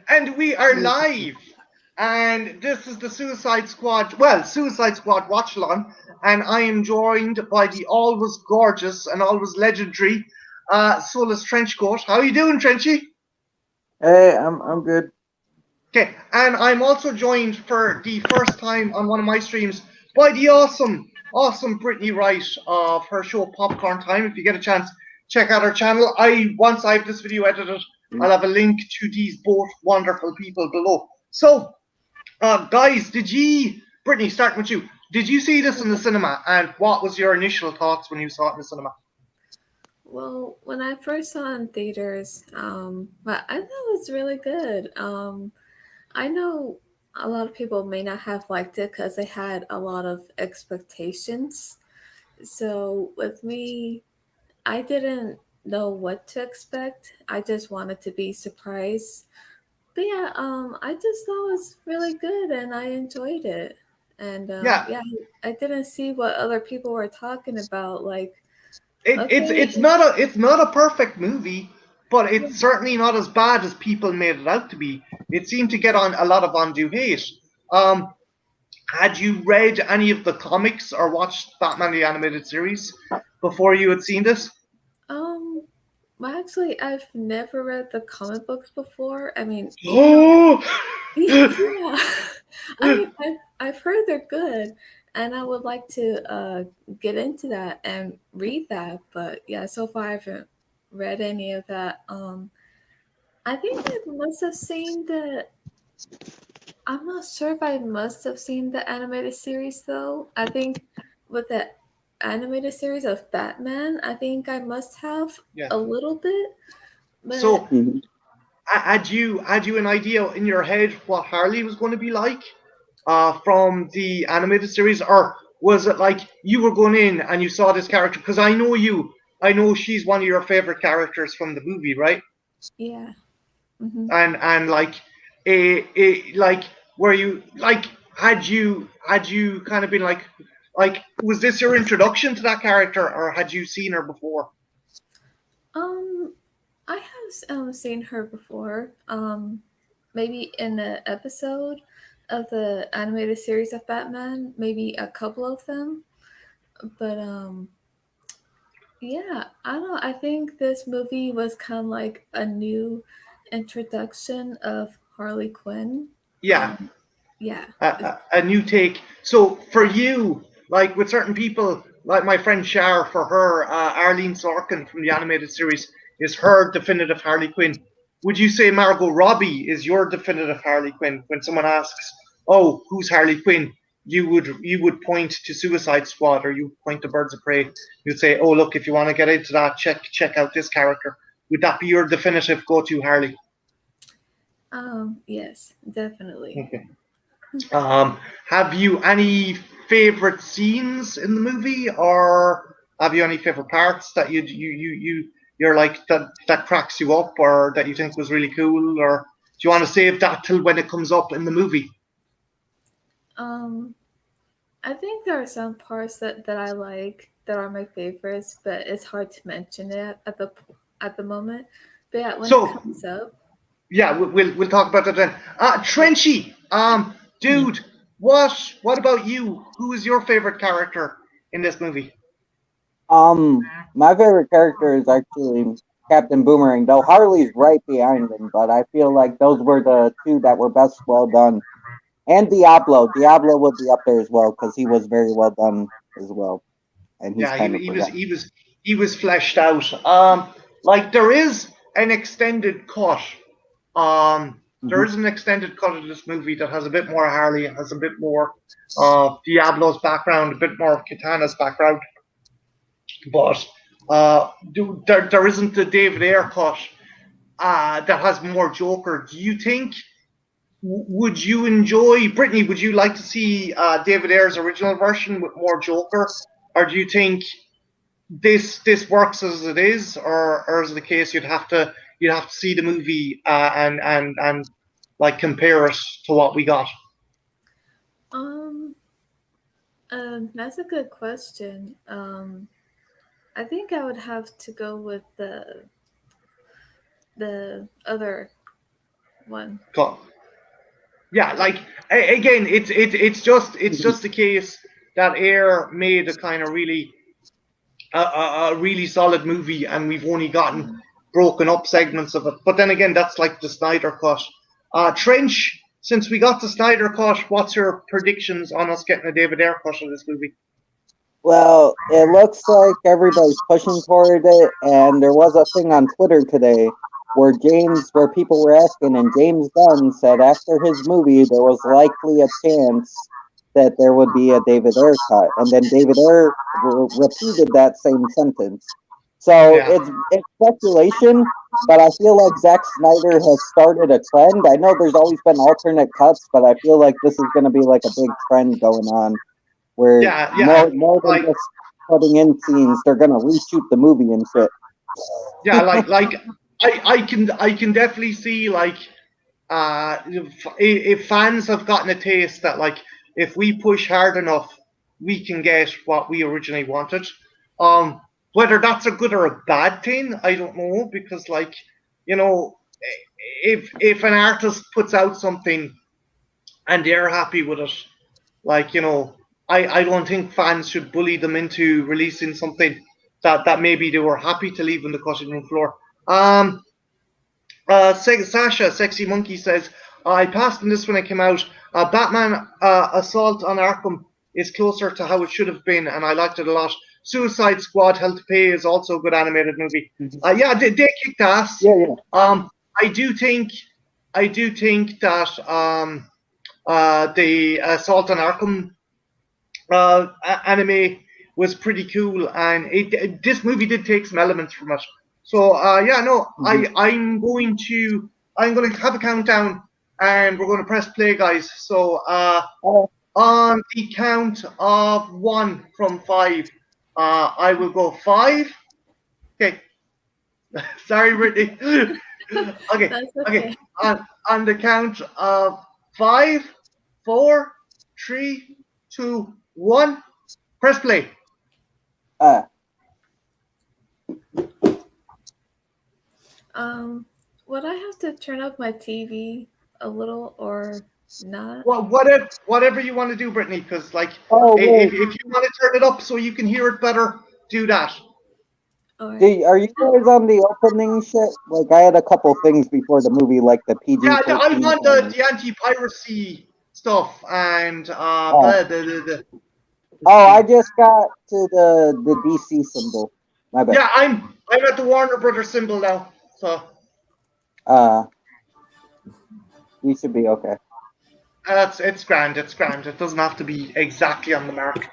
And we are live. And this is the Suicide Squad watch along. And I am joined by the always gorgeous and always legendary Souless Trenchcoat. How are you doing, Trenchy? Hey, I'm good. Okay, and I'm also joined for the first time on one of my streams by the awesome Brittany Wright of her show Popcorn Time. If you get a chance, check out her channel. Once I have this video edited, I'll have a link to these both wonderful people below. So, guys, Brittany, starting with you, did you see this in the cinema? And what was your initial thoughts when you saw it in the cinema? Well, when I first saw it in theaters, but I thought it was really good. I know a lot of people may not have liked it because they had a lot of expectations. So with me, I didn't know what to expect. I just wanted to be surprised. But yeah, I just thought it was really good and I enjoyed it. And Yeah, yeah, I didn't see what other people were talking about. Like, it's okay, not a perfect movie, but it's certainly not as bad as people made it out to be. It seemed to get on a lot of undue hate. Um, had you read any of the comics or watched Batman the Animated Series before you had seen this? um, well, actually, I've never read the comic books before. I mean, even though, Oh, yeah, I mean, I've heard they're good, and I would like to get into that and read that. But yeah, so far I haven't read any of that. I think I must have seen the. I'm not sure if I must have seen the animated series though. I think with the animated series of Batman, I think I must have yeah. a little bit, but So, Mhm. had you an idea in your head what Harley was going to be like from the animated series, or was it like you were going in and you saw this character? Because I know she's one of your favorite characters from the movie, right? yeah. Hmm. And like like were you like had you kind of been like was this your introduction to that character, or had you seen her before? Um, I have seen her before. Maybe in an episode of the animated series of Batman, maybe a couple of them. But yeah, I don't know. I think this movie was kind of like a new introduction of Harley Quinn. Yeah, Um, yeah, a new take. So for yeah. you, like with certain people, like my friend Shar, for her, Arlene Sorkin from the animated series is her definitive Harley Quinn. Would you say Margot Robbie is your definitive Harley Quinn? When someone asks, "Oh, who's Harley Quinn?" you would point to Suicide Squad, or you point to Birds of Prey. You'd say, "Oh, look, if you want to get into that, check out this character." Would that be your definitive go-to Harley? Yes, definitely. Okay. Um, have you any favorite scenes in the movie, or have you any favorite parts that you're like that cracks you up, or that you think was really cool, or do you want to save that till when it comes up in the movie? Um, I think there are some parts that I like that are my favorites, but it's hard to mention it at the moment. But yeah, when it So comes up, yeah, we'll talk about that then. yeah. Trenchy, Mhm. dude, what about you? Who is your favorite character in this movie? My favorite character is actually Captain Boomerang, though Harley's right behind him, but I feel like those were the two that were best well done. And Diablo. Diablo would be up there as well because he was very well done as well, and he's Yeah, he, kind of he was forgotten. he was he was fleshed out. Like there is an extended cut. There Hmm. is an extended cut of this movie that has a bit more Harley, has a bit more of Diablo's background, a bit more of Katana's background, but there isn't the David Ayer cut that has more Joker. Do you think? Would you enjoy Brittany? Would you like to see David Ayer's original version with more Joker, or do you think this works as it is, or is it the case you'd have to see the movie and like compare it to what we got? Um, that's a good question. I think I would have to go with the other. one. Yeah, like again, it's just the case that Air made a kind of really a really solid movie, and we've only gotten broken up segments of it. But then again, that's like the Snyder cut. Trench, since we got the Snyder cut, what's your predictions on us getting a David Ayer cut of this movie? Well, it looks like everybody's pushing toward it, and there was a thing on Twitter today where people were asking, and James Gunn said after his movie there was likely a chance that there would be a David Ayer cut, and then David Ayer repeated that same sentence. So Yeah. it's speculation, but I feel like Zack Snyder has started a trend. I know there's always been alternate cuts, but I feel like this is going to be like a big trend going on. Where more than like, just putting in scenes, they're gonna reshoot the movie and shit. Yeah, like I can definitely see like if fans have gotten a taste that like if we push hard enough, we can get what we originally wanted. Whether that's a good or a bad thing, I don't know, because like, you know, if an artist puts out something and they're happy with it, like, you know, I don't think fans should bully them into releasing something that maybe they were happy to leave on the cutting room floor. Sasha, Sexy Monkey says, I passed on this when it came out. Batman Assault on Arkham is closer to how it should have been, and I liked it a lot. Suicide Squad Hell to Pay is also a good animated movie. Yeah, they kicked ass. Yeah. I do think that the Assault on Arkham anime was pretty cool, and this movie did take some elements from it. So yeah, no, I'm going to have a countdown, and we're going to press play, guys. So on the count of 1 from 5, I will go 5. Okay, sorry, Brittany. Okay, That's okay. On the count of 5, 4, 3, 2, 1. Press play. Would I have to turn up my TV a little or not? Well, whatever you want to do, Brittany, because like if you want to turn it up so you can hear it better, do that. Right. Are you guys on the opening shit? Like, I had a couple things before the movie, like the PG. Yeah, I'm on the anti-piracy stuff and the. Oh, I just got to the DC symbol. My bad. Yeah, I'm at the Warner Brothers symbol now, so. You should be okay. It's grand. It's grand. It doesn't have to be exactly on the mark.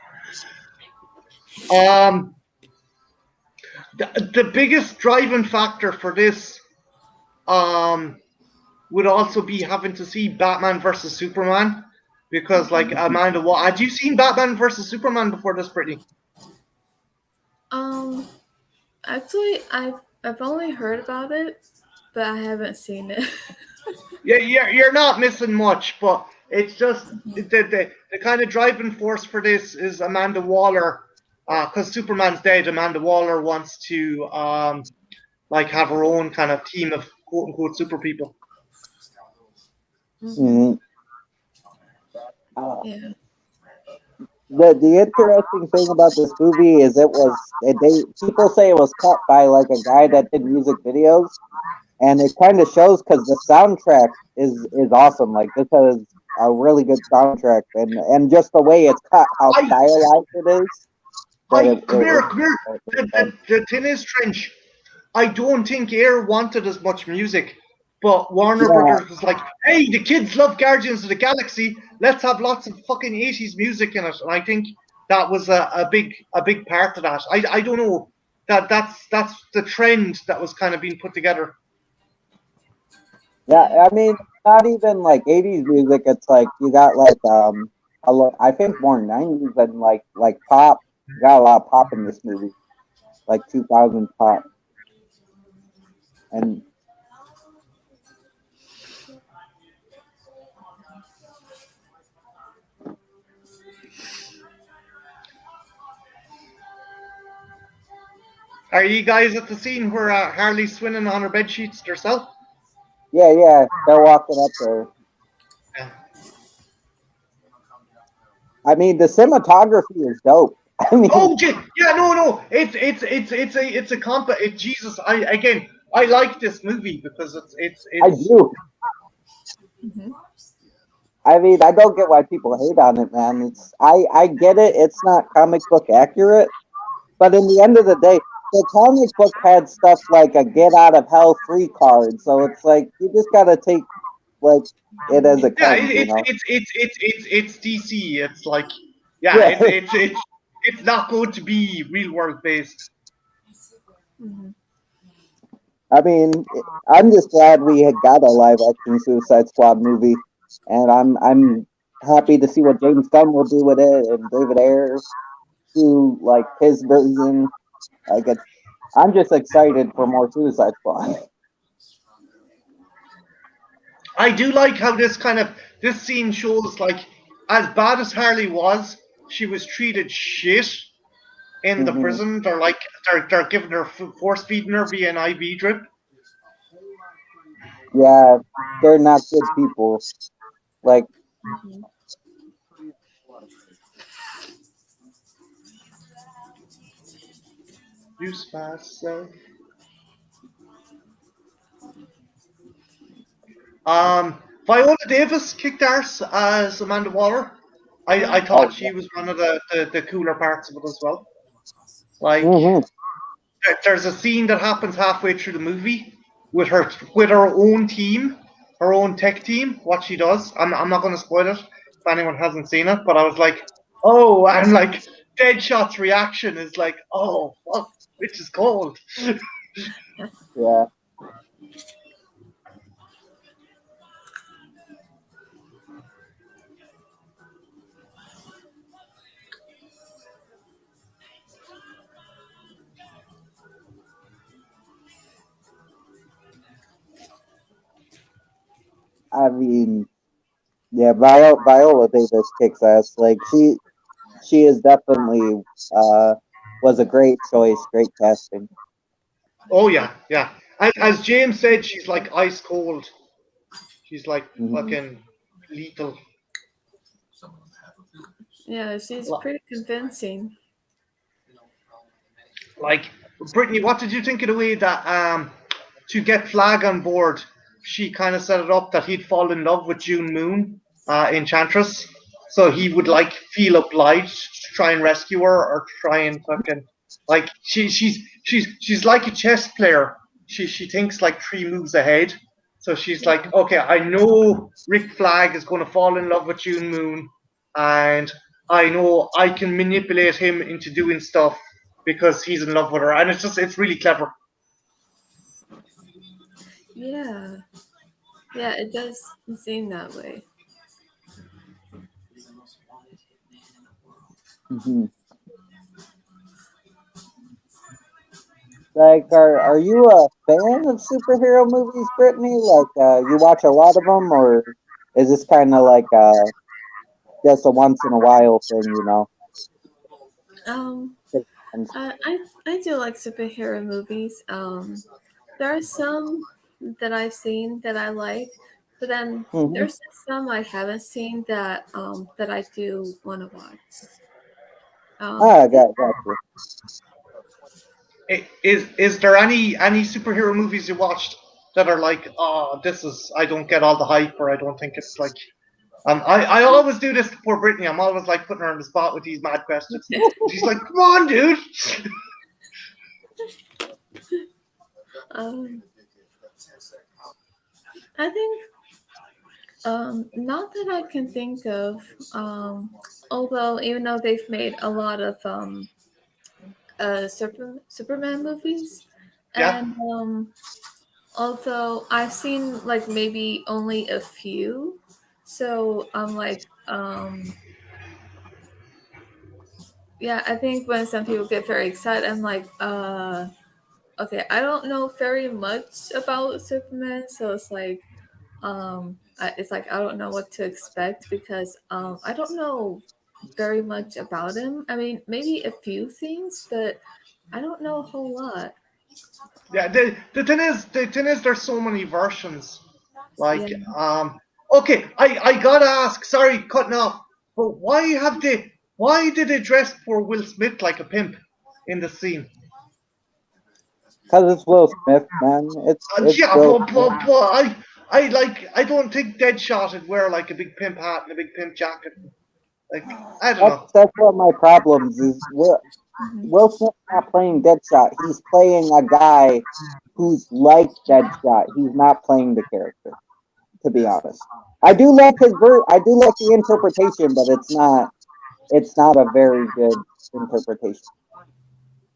The biggest driving factor for this would also be having to see Batman versus Superman, because like Amanda, had you seen Batman versus Superman before this, Brittany? Actually, I've only heard about it, but I haven't seen it. Yeah, you're not missing much, but it's just the kind of driving force for this is Amanda Waller, because Superman's dead. Amanda Waller wants to like have her own kind of team of quote unquote super people. Mm-hmm. Yeah. The interesting thing about this movie is people say it was cut by like a guy that did music videos, and it kind of shows because the soundtrack is awesome. Like, this has a really good soundtrack, and just the way it's cut, how stylized it is. Come here. The thing is, Trench, I don't think Air wanted as much music, but Warner Brothers was like, hey, the kids love Guardians of the Galaxy, let's have lots of fucking 80s music in it. And I think that was a big part of that. I don't know, that's the trend that was kind of being put together. Yeah, I mean, not even like 80s music. It's like you got like I think more 90s and like pop. You got a lot of pop in this movie, like 2000 pop. And are you guys at the scene where Harley's swinging on her bed sheets herself? Yeah, they're walking up there. Yeah. I mean, the cinematography is dope. I mean, Oh, yeah, no. It's a comp. Jesus, I like this movie because I it's do. Mhm. I mean, I don't get why people hate on it, man. I get it. It's not comic book accurate, but in the end of the day, the comic book had stuff like a get out of hell free card. So it's like you just gotta take like it as it yeah, comes, you know. it's DC. It's like yeah, Yeah. it's not going to be real world based. Mhm. I mean, I'm just glad we had got a live action Suicide Squad movie, and I'm happy to see what James Gunn will do with it, and David Ayer do like his version. Like it's, I'm just excited for more Suicide Squad. I do like how this scene shows like as bad as Harley was, she was treated shit in the Hmm. prison. They're giving her force feeding her via an IV drip. Yeah, they're not good people. Like, Mhm. Use myself. Viola Davis kicked arse as Amanda Waller. I thought oh, she was one of the cooler parts of it as well. Like hmm there's a scene that happens halfway through the movie with her own team, her own tech team. What she does, I'm not going to spoil it if anyone hasn't seen it. But I was like, oh, and like Deadshot's reaction is like, oh fuck, which is cold. yeah. I mean, yeah. Viola Davis kicks ass. Like she is definitely uh was a great choice, great casting. Oh yeah, yeah. And as James said, she's like ice cold. She's like Hmm. fucking lethal. Yeah, she's pretty convincing. Like Brittany, what did you think of the way that to get Flag on board, she kind of set it up that he'd fall in love with June Moon, Enchantress, so he would like feel obliged to try and rescue her or try and fucking like she's like a chess player. She thinks like 3 moves ahead. So she's like, okay, I know Rick Flag is going to fall in love with June Moon, and I know I can manipulate him into doing stuff because he's in love with her, and it's really clever. Yeah, yeah, it does seem that way. Hmm. Like, are you a fan of superhero movies, Brittany? Like, you watch a lot of them, or is this kind of like just a once in a while thing? You know? Um, And, I do like superhero movies. There are some that I've seen that I like, but then hmm. there's some I haven't seen that I do want to watch. Ah, Yeah. got you. Is there any superhero movies you watched that are like, oh, this is I don't get all the hype, or I don't think it's like. I always do this for Brittany. I'm always like putting her on the spot with these mad questions. She's like, "Come on, dude." um, I think not that I can think of. Although even though they've made a lot of Superman movies, Yeah, and although I've seen like maybe only a few, so I'm like yeah, I think when some people get very excited, I'm like okay, I don't know very much about Superman, so it's like I don't know what to expect because I don't know very much about him. I mean, maybe a few things, but I don't know a whole lot. yeah. The thing is, there's so many versions Like, Yeah. okay, I gotta ask. Sorry, cutting off. But Why did they dress poor Will Smith like a pimp in the scene? Because it's Will Smith, man. It's Yeah, Will Smith. but I don't think Deadshot would wear like a big pimp hat and a big pimp jacket. Like, I don't know. That's one of my problems. Is Mhm. Will Smith's not playing Deadshot. He's playing a guy who's like Deadshot. He's not playing the character. To be honest, I do like I do like the interpretation, but it's not a very good interpretation.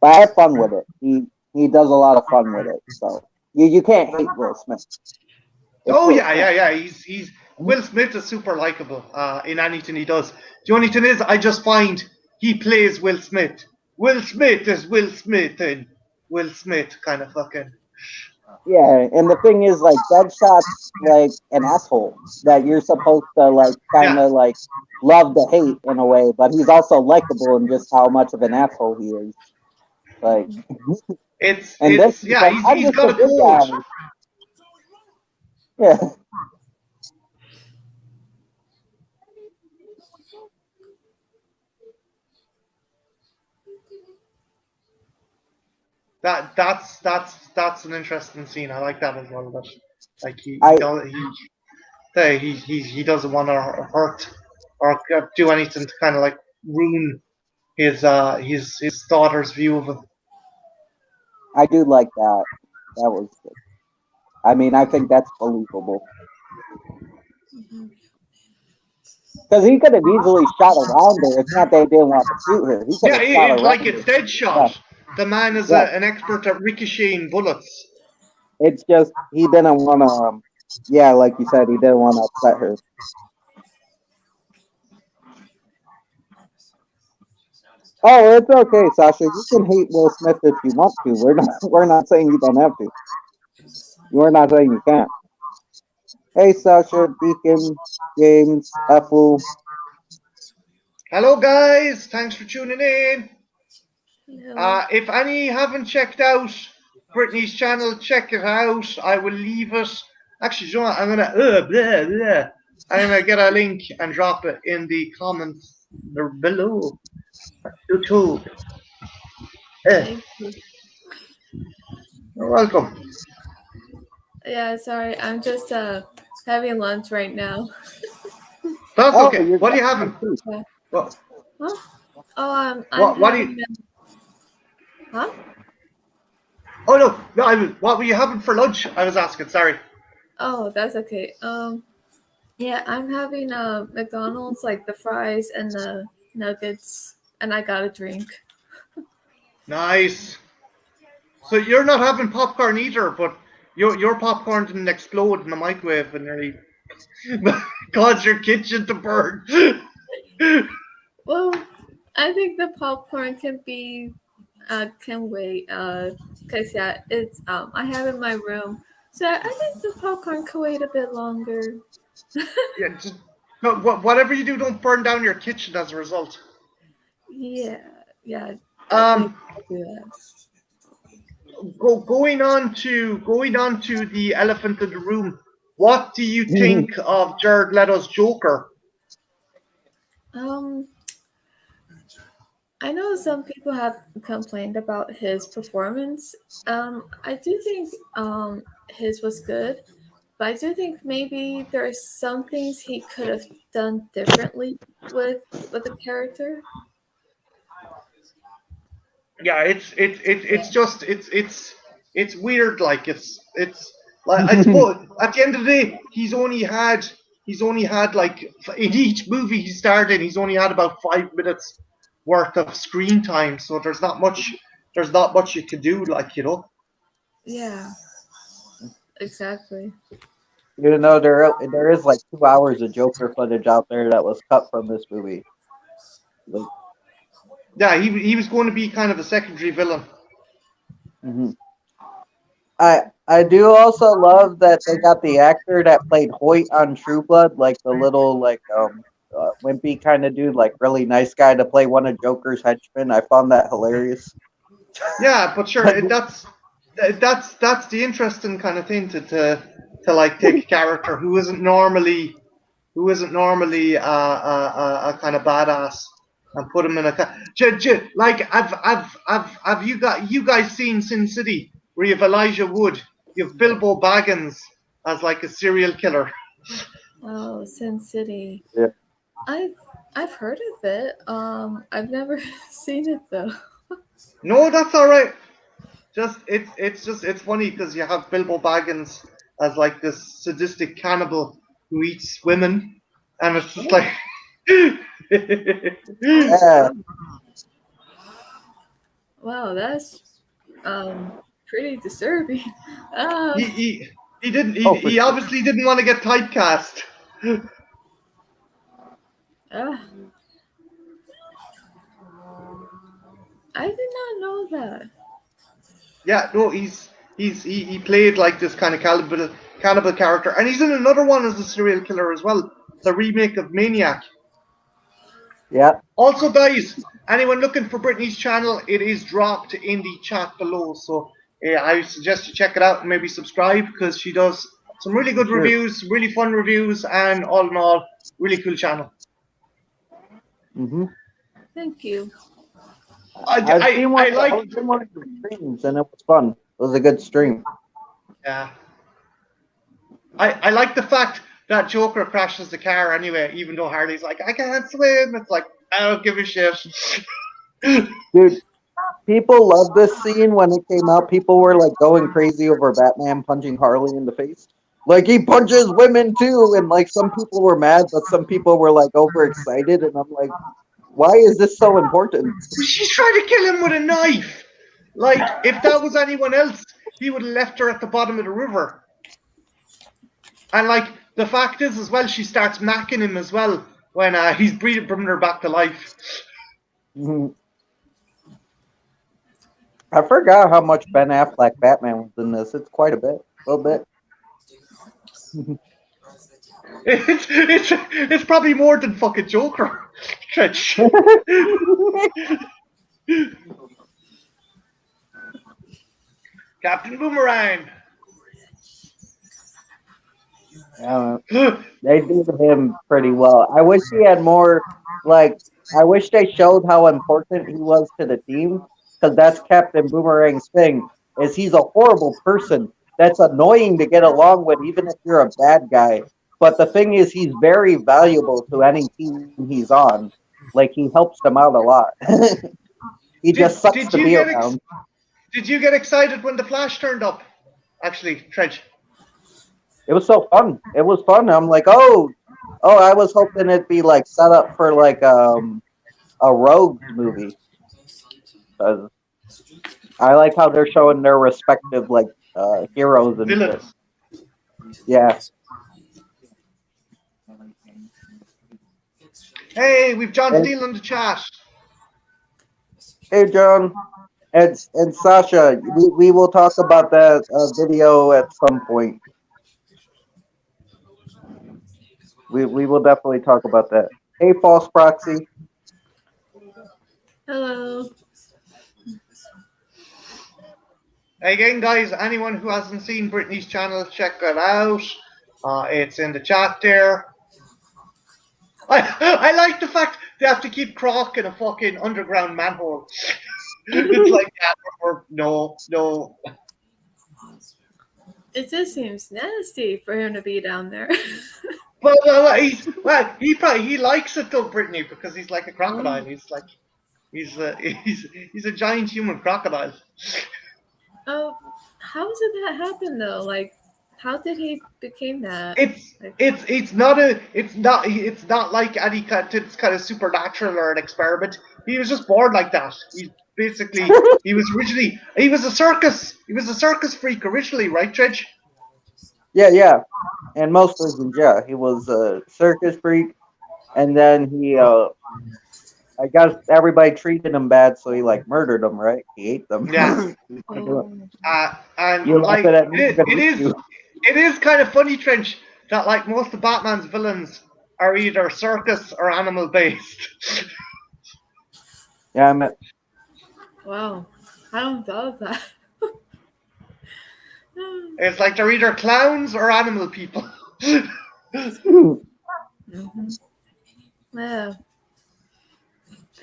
But I have fun with it. He does a lot of fun with it. So you can't hate Will Smith. It's Oh Will yeah, Smith. yeah, yeah. He's Will Smith is super likable in anything he does. The only thing is, I just find he plays Will Smith. Will Smith is Will Smith and Will Smith kind of fucking. Yeah, and the thing is, like, Deadshot's like an asshole that you're supposed to like kind Yeah, of like love to hate in a way, but he's also likable in just how much of an asshole he is. Like, and this it's is yeah. like, I'm He's just a got a good code. guy. Yeah, That's an interesting scene. I like that as well. But like I he doesn't want to hurt or do anything to kind of like ruin his daughter's view of him. I do like that. That was good. I mean, I think that's believable because he could have easily shot around her. It's not they didn't want to shoot her. He could Yeah, have shot like around her. it's dead Yeah, shot. The man is yeah. an expert at ricocheting bullets. It's just he didn't want to. Yeah, like you said, he didn't want to upset her. Oh, it's okay, Sasha. You can hate Will Smith if you want to. We're not saying you don't have to. We're not saying you can't. Hey, Sasha, Deacon, James, Ethel. Hello, guys. Thanks for tuning in. Hello. If any haven't checked out Brittany's channel, check it out. I will leave it. Actually, you know what? I'm gonna get a link and drop it in the comments below. YouTube. Thank you. You're welcome. Yeah, sorry. I'm just having lunch right now. That's Oh, okay. you're What are you having? Yeah. What? Huh? Oh, I'm What do having you? huh? Oh no. What were you having for lunch? I was asking. Sorry. Oh, that's okay. Yeah, I'm having McDonald's, like the fries and the nuggets, and I got a drink. Nice. So you're not having popcorn either, but your popcorn didn't explode in the microwave and nearly caused your kitchen to burn. Well, I think the popcorn can wait. Cause yeah, it's I have it in my room, so I think the popcorn can wait a bit longer. Yeah, just no, whatever you do, don't burn down your kitchen as a result. Yeah, yeah, definitely Um, do that. going on to the elephant in the room. What do you think of Jared Leto's Joker? Um, I know some people have complained about his performance. I do think his was good, but I do think maybe there are some things he could have done differently with the character. Yeah, it's just it's weird. Like it's like I suppose at the end of the day, he's only had like in each movie he starred in, he's only had about 5 minutes worth of screen time. So there's not much you can do. Like Yeah, exactly. You know, there is like 2 hours of Joker footage out there that was cut from this movie. Like, yeah, he was going to be kind of a secondary villain. mhm. I do also love that they got the actor that played Hoyt on True Blood, like the little like wimpy kind of dude, like really nice guy to play one of Joker's henchmen. I found that hilarious. Yeah, but sure, that's the interesting kind of thing to like take a character who isn't normally a kind of badass and put him in a like have you guys seen Sin City where you have Elijah Wood, you have Bilbo Baggins as like a serial killer. Oh, Sin City. Yeah. I've heard of it. I've never seen it though. No, that's all right. It's funny because you have Bilbo Baggins as like this sadistic cannibal who eats women, and it's just like. Yeah. Wow, that's pretty disturbing. He didn't Oh, he sure. obviously didn't want to get typecast. Ah, I did not know that. Yeah, no, he played like this kind of cannibal character, and he's in another one as a serial killer as well, the remake of Maniac. Yeah. Also, guys, anyone looking for Brittany's channel, it is dropped in the chat below. So I suggest you check it out and maybe subscribe because she does some really good reviews, really fun reviews, and all in all, really cool channel. Mm-hmm. Thank you. I've seen one. I was in one of the streams and it was fun. It was a good stream. Yeah. I like the fact that Joker crashes the car anyway, even though Harley's like, I can't swim. It's like, I don't give a shit. Dude, people loved this scene when it came out. People were like going crazy over Batman punching Harley in the face. Like he punches women too, and like some people were mad, but some people were like overexcited, and I'm like, why is this so important? She's trying to kill him with a knife. Like, if that was anyone else, he would have left her at the bottom of the river. And like, the fact is as well, she starts macking him as well when he's bringing her back to life. Mm-hmm. I forgot how much Ben Affleck Batman was in this. It's quite a little bit. It's probably more than fucking Joker. Trench. Captain Boomerang. They did him pretty well. I wish he had more. Like, I wish they showed how important he was to the team, because that's Captain Boomerang's thing. Is he's a horrible person that's annoying to get along with, even if you're a bad guy. But the thing is, he's very valuable to any team he's on. Like, he helps them out a lot. He just sucks to be around. Did you get excited when the Flash turned up? Actually, Trench. It was so fun. It was fun. I'm like, oh, I was hoping it'd be like set up for like a Rogue movie. I like how they're showing their respective like heroes and villains. Yeah. Hey, we've John Steele in the chat. Hey, John. And Sasha, we will talk about that video at some point. We will definitely talk about that. Hey, False Proxy. Hello. Again, guys, anyone who hasn't seen Brittany's channel, check it out. It's in the chat there. I like the fact they have to keep Croc in a fucking underground manhole. It's like, no. It just seems nasty for him to be down there. Well, he likes it though, Brittany, because he's like a crocodile. He's like, he's a giant human crocodile. Oh, how did that happen though? Like, how did he become that? It's not like any kind of supernatural or an experiment. He was just born like that. He was a circus freak originally, right, Tridge? Yeah. And most reasons, yeah. He was a circus freak, and then he I guess everybody treated him bad, so he like murdered them, right? He ate them. Yeah. And You like laugh at it is kind of funny, Trench, that like most of Batman's villains are either circus or animal based. Yeah, Wow, I don't thought of that. It's like they're either clowns or animal people. Mm-hmm. Yeah,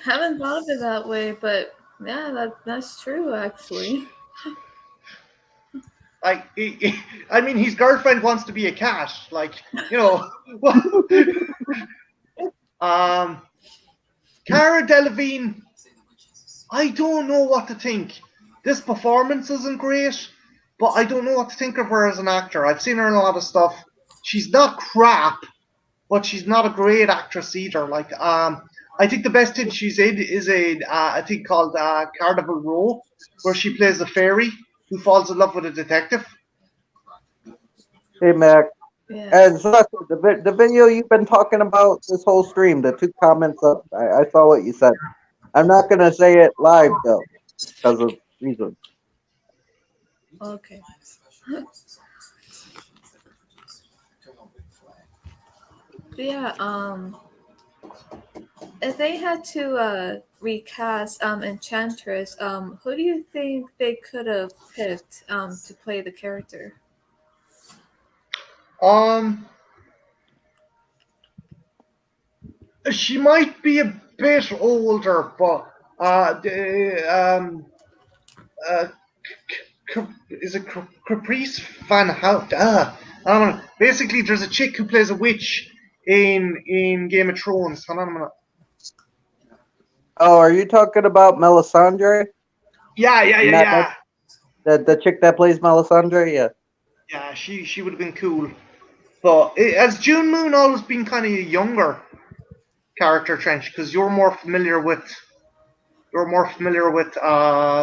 haven't thought of it that way, but yeah, that's true actually. Like, I mean, his girlfriend wants to be a cat. Like, you know, Cara Delevingne. I don't know what to think. This performance isn't great, but I don't know what to think of her as an actor. I've seen her in a lot of stuff. She's not crap, but she's not a great actress either. Like, I think the best thing she's in is a thing called Carnival Row, where she plays a fairy who falls in love with a detective. Hey, Mac. Yeah. And Sasha, the video you've been talking about this whole stream, the 2 comments up, I saw what you said. I'm not going to say it live, though, because of reasons. Okay. Yeah. If they had to recast Enchantress, who do you think they could have picked to play the character? She might be a bit older, but is it Caprice Van Hout? I don't know. Basically, there's a chick who plays a witch in Game of Thrones. Hold on a minute. Oh, are you talking about Melisandre? Yeah. The chick that plays Melisandre? Yeah. Yeah, she would have been cool. But has June Moon always been kind of a younger character, Trench? Because you're more familiar with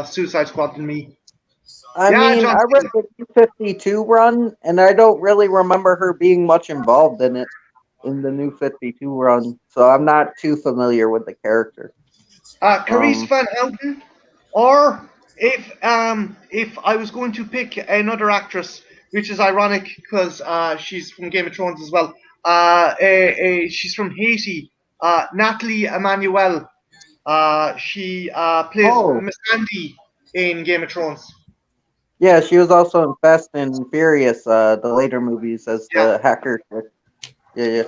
Suicide Squad than me. I mean, I read the 52 run, and I don't really remember her being much involved in it in the new 52 run, so I'm not too familiar with the character. Carice Van Houten, or if I was going to pick another actress, which is ironic because she's from Game of Thrones as well. She's from Haiti. Natalie Emmanuel. She plays Miss Andy in Game of Thrones. Yeah, she was also in Fast and Furious, the later movies, as the hacker. Yeah.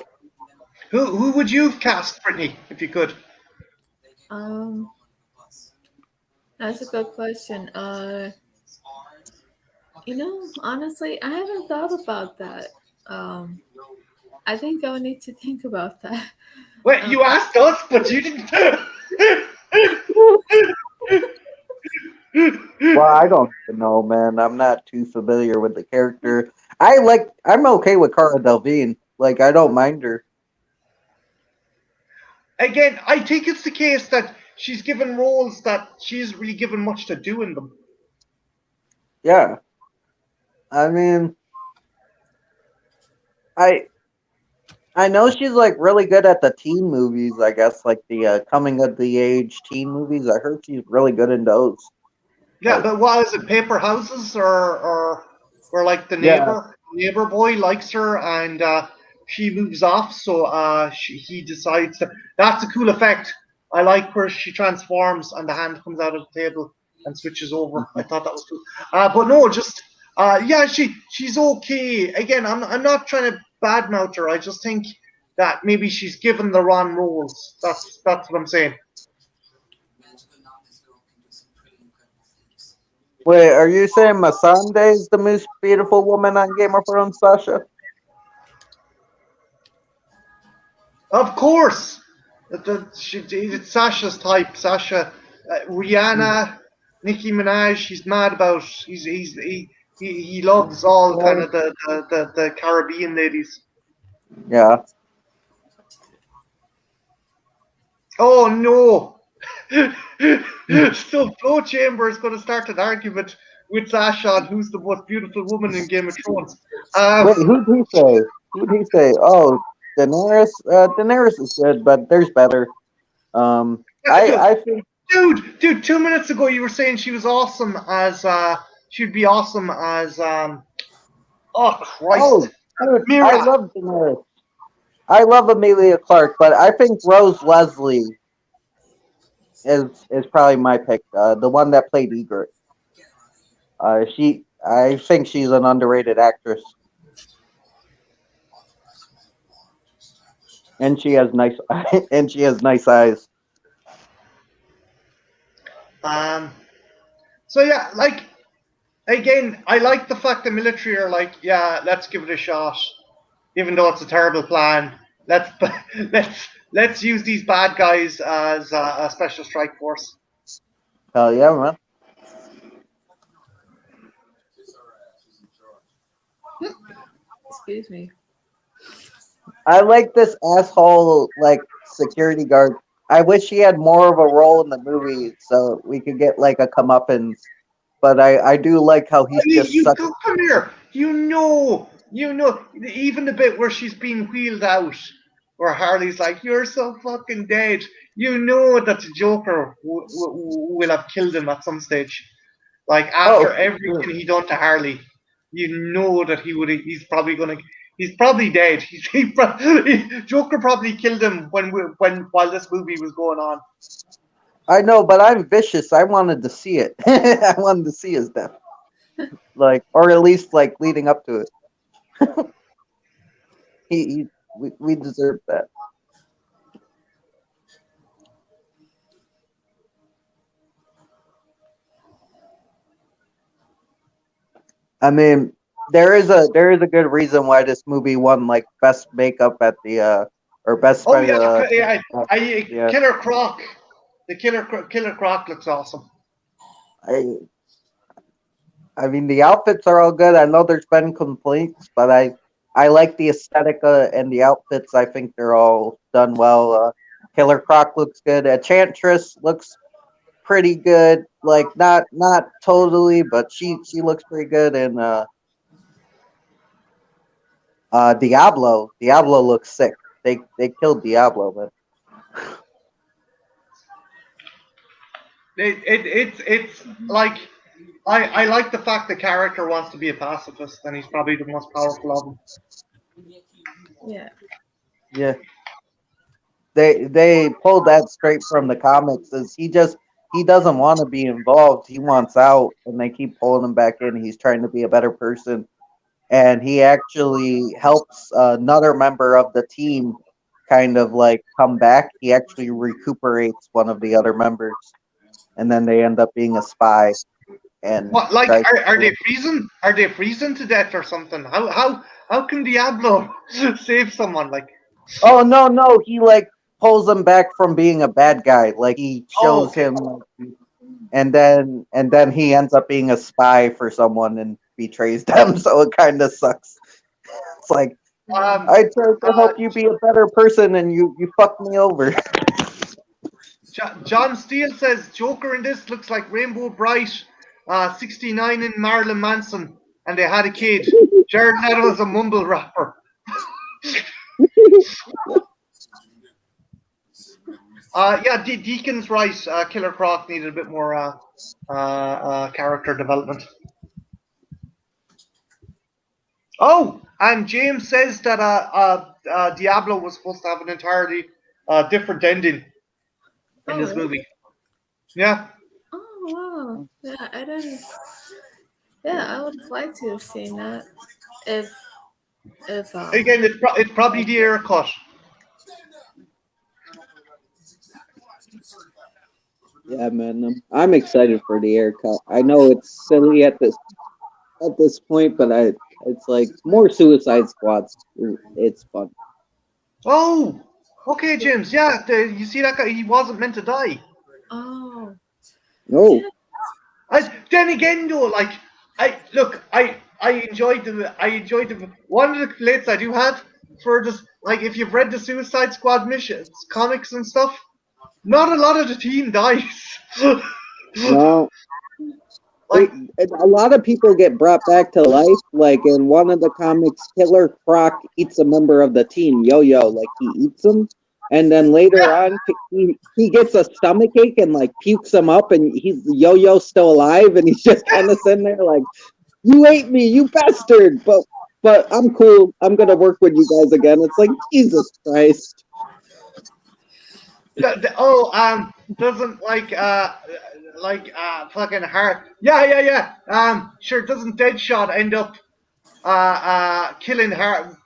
Who would you cast, Brittany, if you could? That's a good question. Honestly, I haven't thought about that. I think I would need to think about that. Wait, you asked us, but you didn't. Well, I don't even know, man. I'm not too familiar with the character. I'm okay with Cara Delevingne. Like, I don't mind her. Again, I think it's the case that she's given roles that she's really given much to do in them. Yeah. I mean, I know she's like really good at the teen movies, I guess, like the coming of the age teen movies. I heard she's really good in those. Yeah, but what is it, Paper Houses or like the neighbor boy likes her and she moves off, so he decides that that's a cool effect. I like where she transforms and the hand comes out of the table and switches over. I thought that was cool. But no, just she's okay. Again, I'm not trying to badmouth her. I just think that maybe she's given the wrong roles. That's what I'm saying. Wait, are you saying Masande is the most beautiful woman on Game of Thrones, Sasha? Of course, it's Sasha's type. Sasha, Rihanna, Nicki Minaj. He's mad about. He loves all kind of the Caribbean ladies. Yeah. Oh no! So Flo Chamber is going to start an argument with Sasha on who's the most beautiful woman in Game of Thrones. Wait, who'd he say? Who'd he say? Oh, Daenerys. Daenerys is good, but there's better. I think. Dude, 2 minutes ago you were saying she was awesome as she'd be awesome as oh Christ. Oh, dude, Mira. I love Daenerys. I love Emilia Clarke, but I think Rose Leslie is probably my pick. The one that played Ygritte. I think she's an underrated actress, and she has nice and she has nice eyes. So yeah, like again, I like the fact the military are like, yeah, let's give it a shot, even though it's a terrible plan. Let's let's use these bad guys as a special strike force. Hell yeah, man! Excuse me. I like this asshole like security guard. I wish he had more of a role in the movie so we could get like a comeuppance. But I do like how he's just such. Come here. You know, even the bit where she's being wheeled out, where Harley's like, "You're so fucking dead." You know that the Joker will have killed him at some stage. Like after everything he done to Harley, you know that he would. He's probably gonna. He's probably dead. Joker probably killed him while this movie was going on. I know, but I'm vicious. I wanted to see it. I wanted to see his death, like, or at least like leading up to it. We deserve that. I mean, there is a good reason why this movie won like best makeup at the or best. Oh yeah. Killer Croc. The Killer Croc looks awesome. I mean, the outfits are all good. I know there's been complaints, but I like the aesthetic and the outfits. I think they're all done well. Killer Croc looks good. Enchantress looks pretty good. Like not totally, but she looks pretty good. And Diablo looks sick. They killed Diablo, but it's like I like the fact the character wants to be a pacifist, and he's probably the most powerful of them. Yeah. Yeah. They pulled that straight from the comics. Is he doesn't want to be involved. He wants out, and they keep pulling him back in. He's trying to be a better person, and he actually helps another member of the team kind of like come back. He actually recuperates one of the other members, and then they end up being a spy. And what, like, are they freezing? Are they freezing to death or something? How can Diablo save someone? Like, oh no, he like pulls them back from being a bad guy. Like he shows him, and then he ends up being a spy for someone and betrays them. So it kind of sucks. It's like I tried to help you be a better person, and you fucked me over. John Steele says Joker in this looks like Rainbow Bright, 69 in Marilyn Manson, and they had a kid. Jared Leto is a mumble rapper. Deacon's right. Killer Croc needed a bit more character development. Oh, and James says that Diablo was supposed to have an entirely different ending in this movie. Yeah. Oh wow! Yeah, I didn't. Yeah, I would have liked to have seen that. If again, it's probably the air cut. Yeah, man, I'm excited for the haircut. I know it's silly at this point, but it's like more Suicide Squads. It's fun. Oh, okay, James. Yeah, you see that guy? He wasn't meant to die. Oh. No. Then again, though, like I enjoyed the one of the complaints I do have for this, like if you've read the Suicide Squad missions, comics and stuff, not a lot of the team dies. No. Like, a lot of people get brought back to life. Like in one of the comics, Killer Croc eats a member of the team, Yo-Yo. Like he eats him, and then later on, he gets a stomachache and like pukes him up, and Yo-Yo's still alive, and he's just kind of sitting there like, "You ate me, you bastard!" But I'm cool. I'm gonna work with you guys again. It's like Jesus Christ. Doesn't like fucking hard. Yeah. Sure. Doesn't Deadshot end up killing her,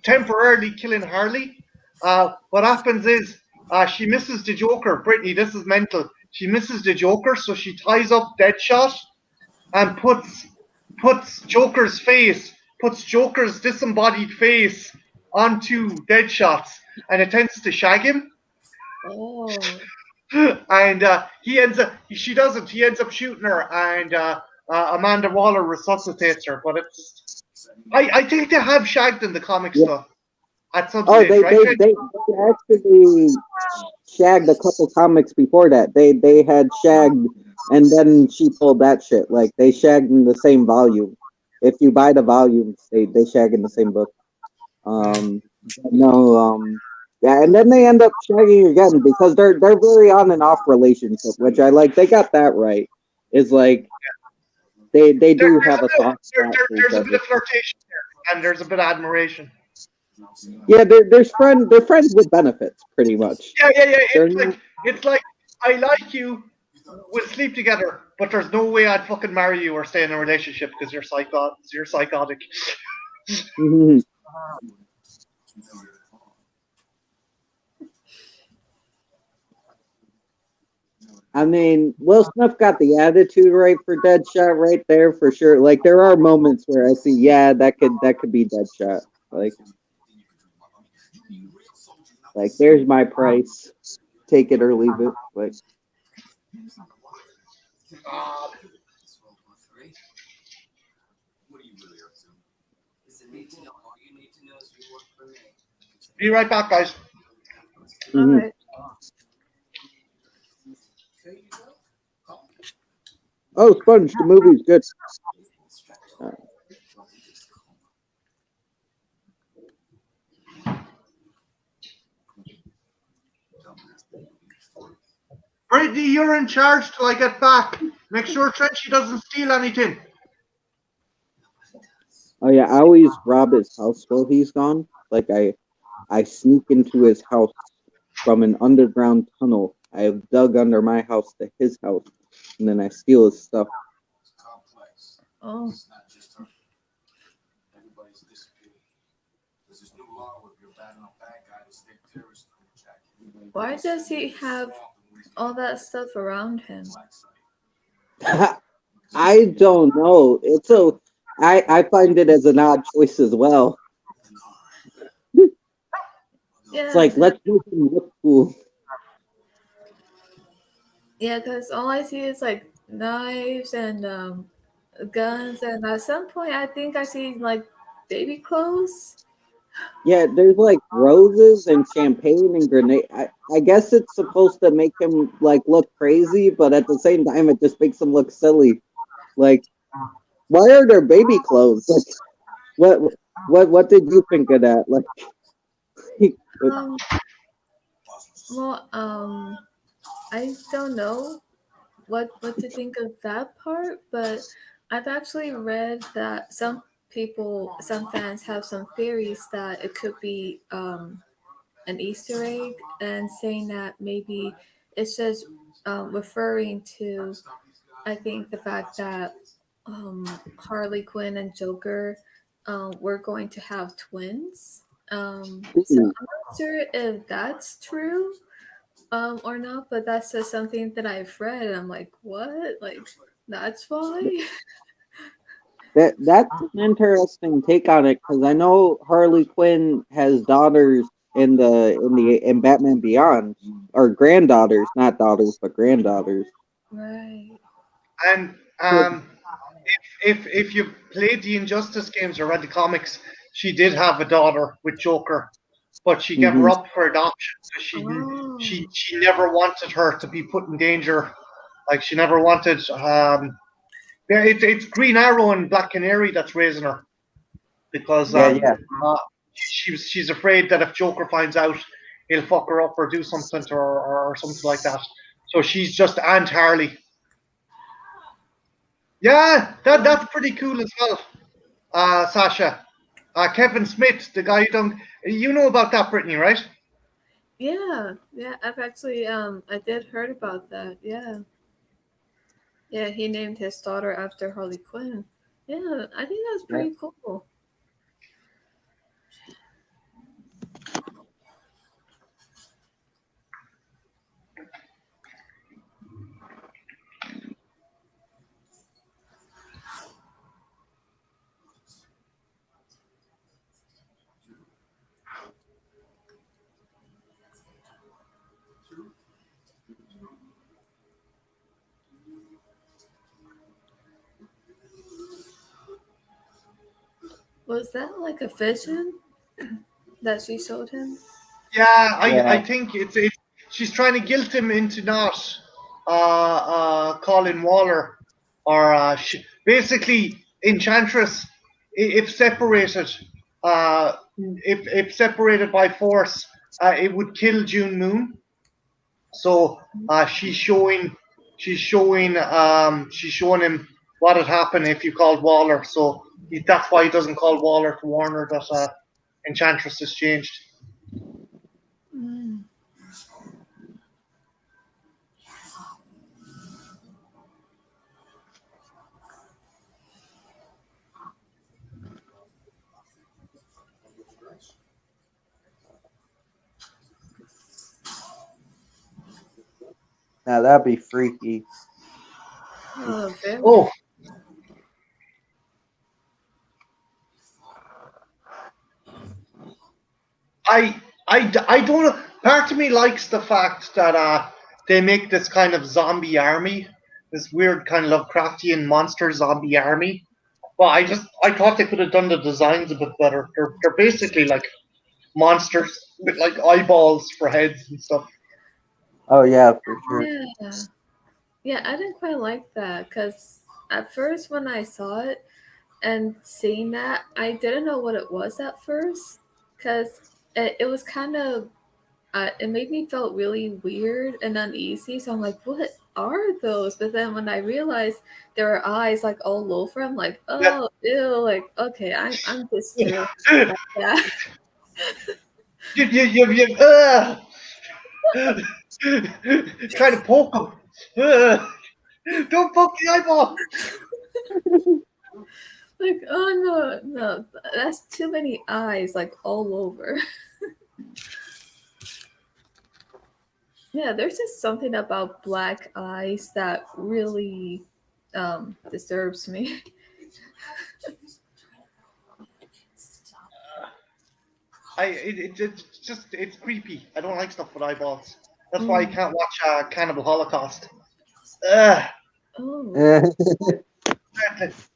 temporarily killing Harley? What happens is she misses the Joker. Brittany, this is mental. She misses the Joker, so she ties up Deadshot and puts Joker's disembodied face onto Deadshot's, and attempts to shag him. Oh. And she doesn't. He ends up shooting her, and Amanda Waller resuscitates her. But I think they have shagged in the comics though. At some stage, they, right? they actually shagged a couple comics before that. They had shagged, and then she pulled that shit. Like they shagged in the same volume. If you buy the volumes, they shag in the same book. Yeah, and then they end up shagging again because they're very on and off relationship, which I like. They got that right. Is like they do have a soft spot. There's a bit of flirtation there, and there's a bit of admiration. Yeah, they're friends with benefits, pretty much. Yeah. It's like I like you, we'll sleep together, but there's no way I'd fucking marry you or stay in a relationship because you're psychotic. Mm-hmm. I mean, Will Smith got the attitude right for Deadshot right there for sure. Like there are moments where I see, yeah, that could be Deadshot. Like there's my price. Take it or leave it. Like Be right back, guys. All right. Oh, Sponge, the movie's good. Brittany, you're in charge till I get back. Make sure Trenchy doesn't steal anything. Oh yeah, I always rob his house while he's gone. Like I sneak into his house from an underground tunnel I have dug under my house to his house, and then I steal his stuff. Oh. Why does he have all that stuff around him? I don't know. I find it as an odd choice as well. Yeah, it's like let's make him look cool. Yeah, because all I see is like knives and guns, and at some point I think I see like baby clothes. Yeah, there's like roses and champagne and grenade. I guess it's supposed to make him like look crazy, but at the same time, it just makes him look silly. Like, why are there baby clothes? Like, what did you think of that? Like, I don't know what to think of that part, but I've actually read that some fans have some theories that it could be an Easter egg, and saying that maybe it's just referring to, I think, the fact that Harley Quinn and Joker were going to have twins. So I'm not sure if that's true or not, but that's just something that I've read, and I'm like, what? Like, that's why? that's an interesting take on it because I know Harley Quinn has daughters in Batman Beyond, or granddaughters, not daughters, but granddaughters. Right. And if you played the Injustice games or read the comics, she did have a daughter with Joker, but she gave her up for adoption because she never wanted her to be put in danger. Like she never wanted. It's Green Arrow and Black Canary that's raising her because she's afraid that if Joker finds out, he'll fuck her up or do something to her or something like that. So she's just Aunt Harley. Yeah, that's pretty cool as well, Sasha. Kevin Smith, the guy who done. You know about that, Brittany, right? Yeah. I've actually I did heard about that. Yeah. Yeah, he named his daughter after Harley Quinn. Yeah, I think that's Yeah. pretty cool. Was that like a vision that she showed him? Yeah, I Yeah. think it's she's trying to guilt him into not calling Waller, or basically Enchantress, if separated, if separated by force, it would kill June Moon. So she's showing him what had happened if you called Waller. So that's why he doesn't call Waller to warn her that Enchantress has changed. Mm. Now that'd be freaky. Oh, very. Oh, I don't know. Part of me likes the fact that they make this kind of zombie army, this weird kind of Lovecraftian monster zombie army. But I thought they could have done the designs a bit better. They're basically like monsters with like eyeballs for heads and stuff. Oh yeah, for sure. Yeah. Yeah, I didn't quite like that because at first when I saw it and seeing that, I didn't know what it was at first because it was kind of it made me felt really weird and uneasy. So I'm like, what are those? But then when I realized there were eyes like all over, I'm like, Yeah. oh, ew, like okay, I'm just thrilled by that. You trying to poke them. Don't poke the eyeball. Like, oh no, that's too many eyes like all over. Yeah, there's just something about black eyes that really disturbs me. It's just it's creepy. I don't like stuff with eyeballs. That's why I Mm. can't watch Cannibal Holocaust. Ugh. Oh. Eh,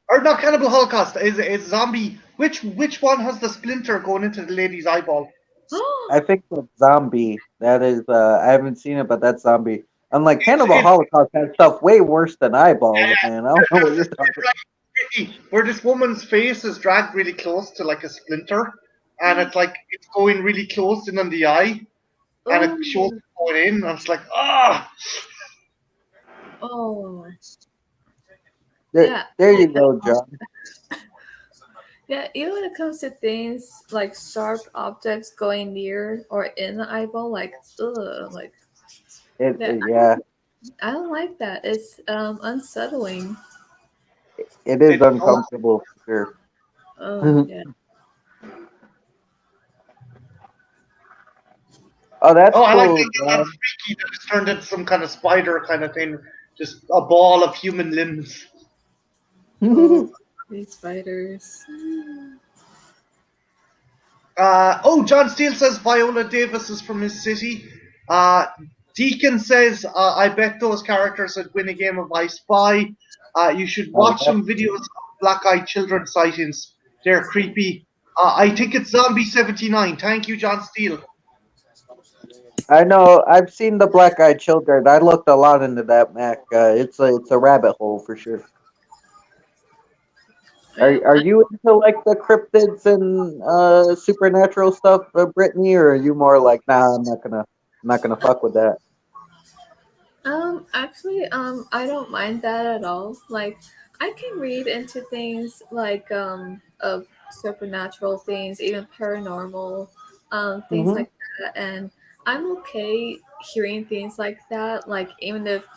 Or not Cannibal Holocaust. Is zombie? Which one has the splinter going into the lady's eyeball? I think the zombie. That is. I haven't seen it, but that's zombie. Unlike Cannibal It's Holocaust has stuff way worse than eyeballs, man. I don't know what you're it's talking. really where this woman's face is dragged really close to like a splinter, and it's like it's going really close in on the eye, and it shows Oh. it going in, and it's like ah. Oh. There, Yeah. there you go, John. Yeah, even when it comes to things like sharp objects going near or in the eyeball, like ugh, like that, Yeah, I don't like that. It's unsettling. it is It's so uncomfortable for Oh sure. yeah. Oh, that's oh, I like cool, that that's John. freaky that it's turned into some kind of spider kind of thing, just a ball of human limbs. Oh, these spiders. Oh, John Steele says Viola Davis is from his city. Uh, Deacon says, I bet those characters would win a game of I Spy. You should Oh, watch yeah. some videos of black eyed children sightings. They're creepy. I think it's Zombie 79. Thank you, John Steele. I know. I've seen the Black Eyed Children. I looked a lot into that, Mac. It's a rabbit hole for sure. Yeah, Are you into like the cryptids and supernatural stuff, Brittany, or are you more like, nah, I'm not gonna fuck with that? actually, I don't mind that at all. Like, I can read into things like of supernatural things, even paranormal, things Mm-hmm. like that, and I'm okay hearing things like that. Like, even if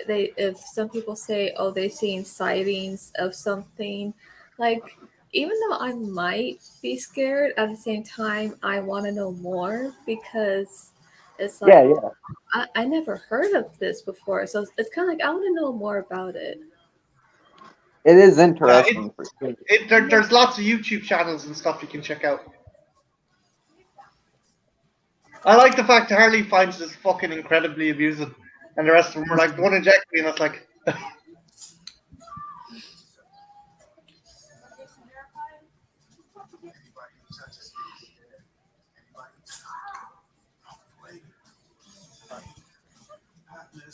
if some people say, oh, they've seen sightings of something, like, even though I might be scared, at the same time I want to know more, because it's Yeah, like yeah. I never heard of this before, so it's kind of like I want to know more about it. It is Yeah, interesting for sure. there's lots of YouTube channels and stuff you can check out. I like the fact Harley finds this fucking incredibly amusing, and the rest of them are like, "Don't inject me," and it's like,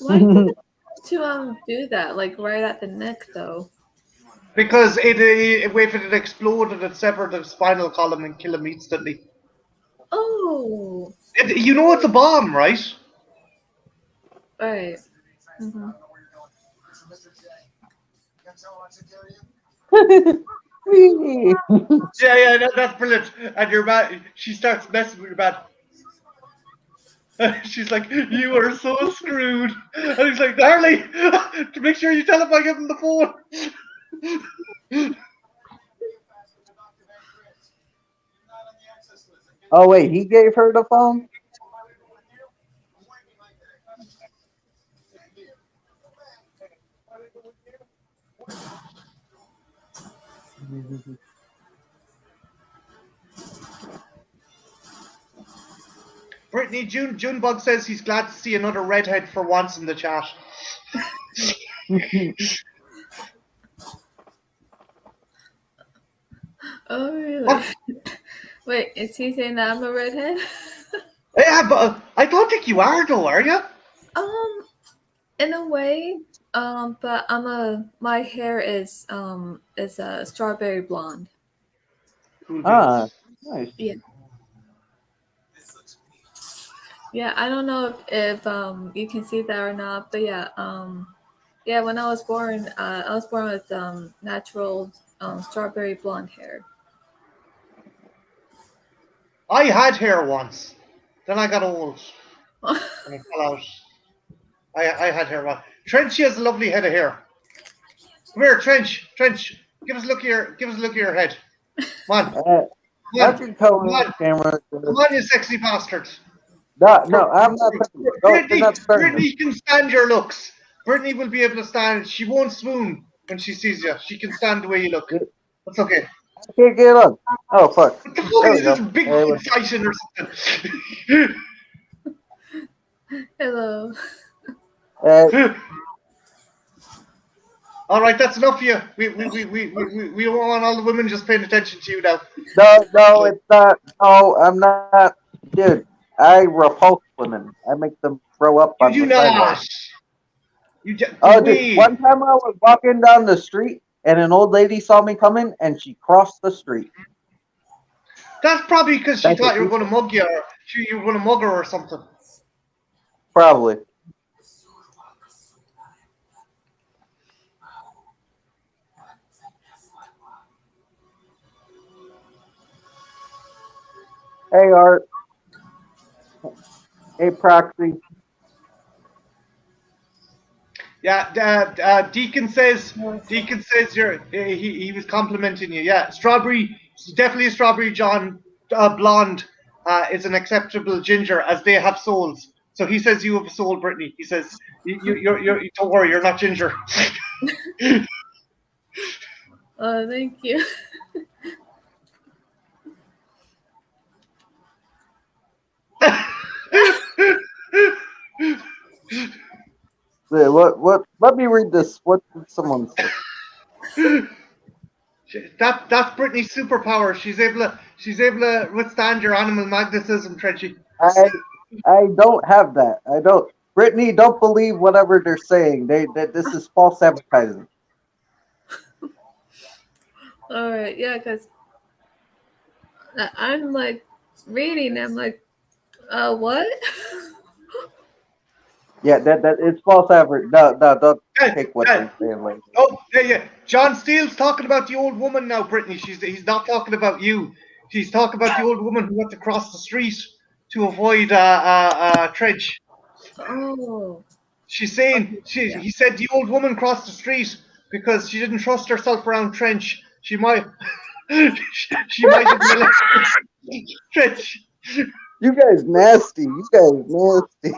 Why did it to do that, like right at the neck though? because if it had exploded, it severed the spinal column and kill him instantly. Oh, You know it's a bomb, right? right. Hmm. Whee! Yeah, that's brilliant. And your man, she starts messing with your man. She's like, "You are so screwed," and he's like, "Harley, to make sure you tell him I give him the phone." Oh wait, he gave her the phone? Brittany Junebug says he's glad to see another redhead for once in the chat. Oh, really? What? Wait, is he saying that I'm a redhead? Yeah, but I don't think you are, though, are you? In a way, but my hair is a strawberry blonde. Cool Ah, beans. nice. Yeah. Yeah, I don't know if you can see that or not, but yeah, when I was born with natural strawberry blonde hair. I had hair once. Then I got old and it fell out. I had hair once. Trench has a lovely head of hair. Come here, Trench. Trench, give us a look at your head. Come on, come I on, can tell come when the on, camera. come on, you sexy bastard. No, no, I'm not. No, you're Brittany, not starting. Brittany can stand your looks. Brittany will be able to stand. She won't swoon when she sees you. She can stand the way you look. That's okay. I can't get up. Oh fuck! What the fuck There we is this go. big There we go. Tyson or something? Hello. All right, that's enough of you. We don't want all the women just paying attention to you now. No, it's not. No, I'm not. Dude, I repulse women. I make them throw up You on do the sidewalk. not. You just Oh, dude, one time I was walking down the street and an old lady saw me coming and she crossed the street. That's probably because she Thank thought you were you. going to mug you, or you were going to mug her or something. Probably. Hey, Art. Hey, Proxy. Yeah, Deacon says he was complimenting you. Yeah, strawberry, definitely a strawberry John blonde is an acceptable ginger as they have souls. So he says you have a soul, Brittany. He says you're don't worry, you're not ginger. Oh, thank you. What? Let me read this. What did someone say? That's Brittany's superpower. She's able to withstand your animal magnetism, Trenchy. I don't have that. I don't. Brittany, don't believe whatever they're saying. This is false advertising. All right, yeah, because I'm like reading. I'm like, what? Yeah, that it's false advertising. No, don't take what they're saying. Like, Oh, yeah. John Steele's talking about the old woman now, Brittany. He's not talking about you. He's talking about the old woman who went across the street to avoid Trench. Oh, She's saying he said the old woman crossed the street because she didn't trust herself around Trench. She might she might have molested Trench. You guys nasty. You guys nasty.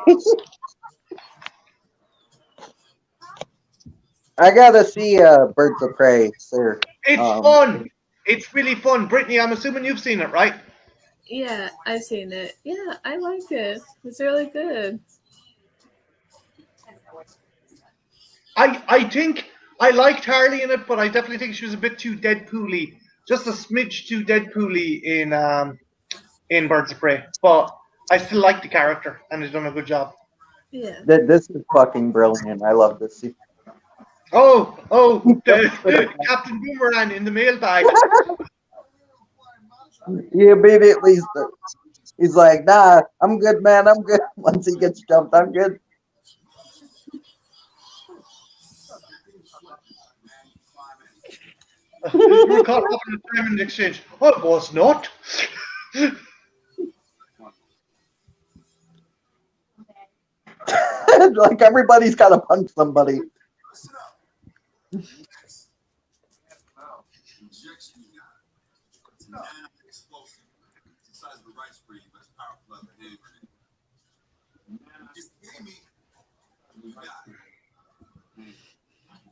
I gotta see Birds of Prey, sir. It's fun. It's really fun. Brittany, I'm assuming you've seen it, right? Yeah, I've seen it. Yeah, I liked it. It's really good. I think I liked Harley in it, but I definitely think she was a bit too Deadpool-y. Just a smidge too Deadpool-y in Birds of Prey. But I still like the character, and they've done a good job. Yeah. This is fucking brilliant. I love this scene. The Captain Boomerang in the mailbag. He immediately he's like, nah, I'm good, man. I'm good. Once he gets jumped, I'm good. You were caught up in the diamond exchange. Oh, it was not. Like everybody's got to punch somebody.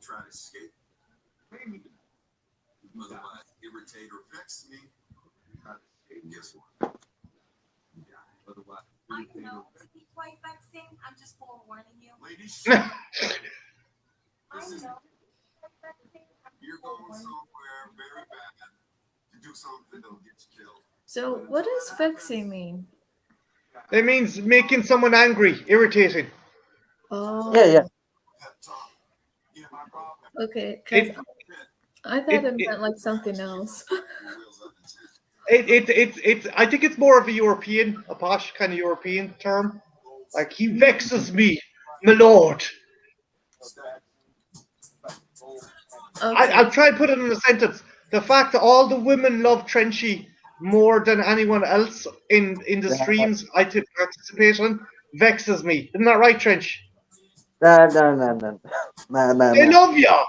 Try to escape. Otherwise, irritate or vex me. Guess what? Otherwise, I know to be quite vexing. I'm just forewarning you. ladies, I this is know. you're going somewhere very bad to do something that'll get you killed. So, what does vexing mean? It means making someone angry, irritating. Oh. Yeah. Pep talk. Yeah, my problem. Okay, because It, I thought it meant like something else. I think it's more of a posh kind of European term. Like, he vexes me, my lord. Okay. I'll try and put it in a sentence. The fact that all the women love Trenchy more than anyone else in the streams I participate in vexes me. Isn't that right, Trench? No. They love ya.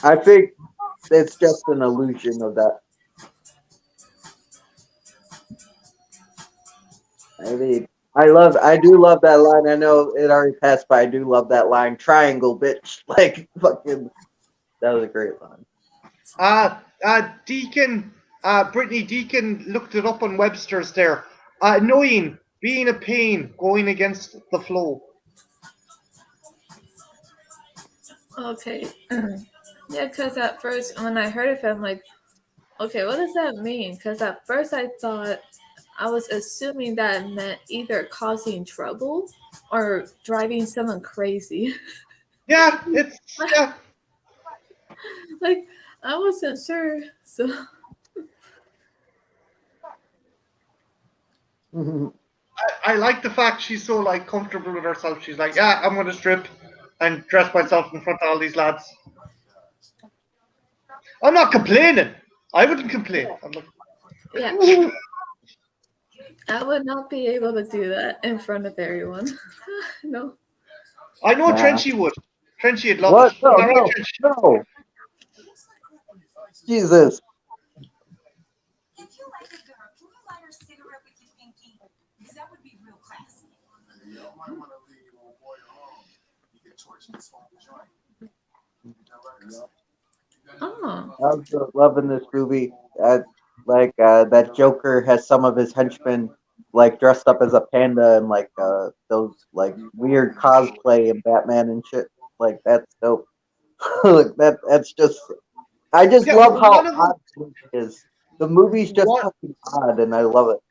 I think it's just an illusion of that. I mean, I do love that line. I know it already passed, but I do love that line. Triangle, bitch. Like, fucking, that was a great line. Brittany Deacon looked it up on Webster's there. Annoying, being a pain, going against the flow. Okay. Yeah, because at first, when I heard it, I'm like, okay, what does that mean? Because at first I thought, I was assuming that meant either causing trouble or driving someone crazy. Yeah. Like, I wasn't sure. So, I like the fact she's so like comfortable with herself. She's like, yeah, I'm gonna strip and dress myself in front of all these lads. I'm not complaining. I wouldn't complain. I'm like, yeah. I would not be able to do that in front of everyone. No. I know Nah. Trenchy would. Trenchy would love What? it. Am I right, Trenchy? No. Jesus. If you like a girl, can you light her cigarette with your pinky? Because that would be real classy. You might want to leave your boy alone. You can torch this whole joint. Oh. I was just loving this movie. That Joker has some of his henchmen like dressed up as a panda and like those like weird cosplay and Batman and shit. Like that's dope. Like that's just I just love how odd it is. The movie's just fucking odd and I love it.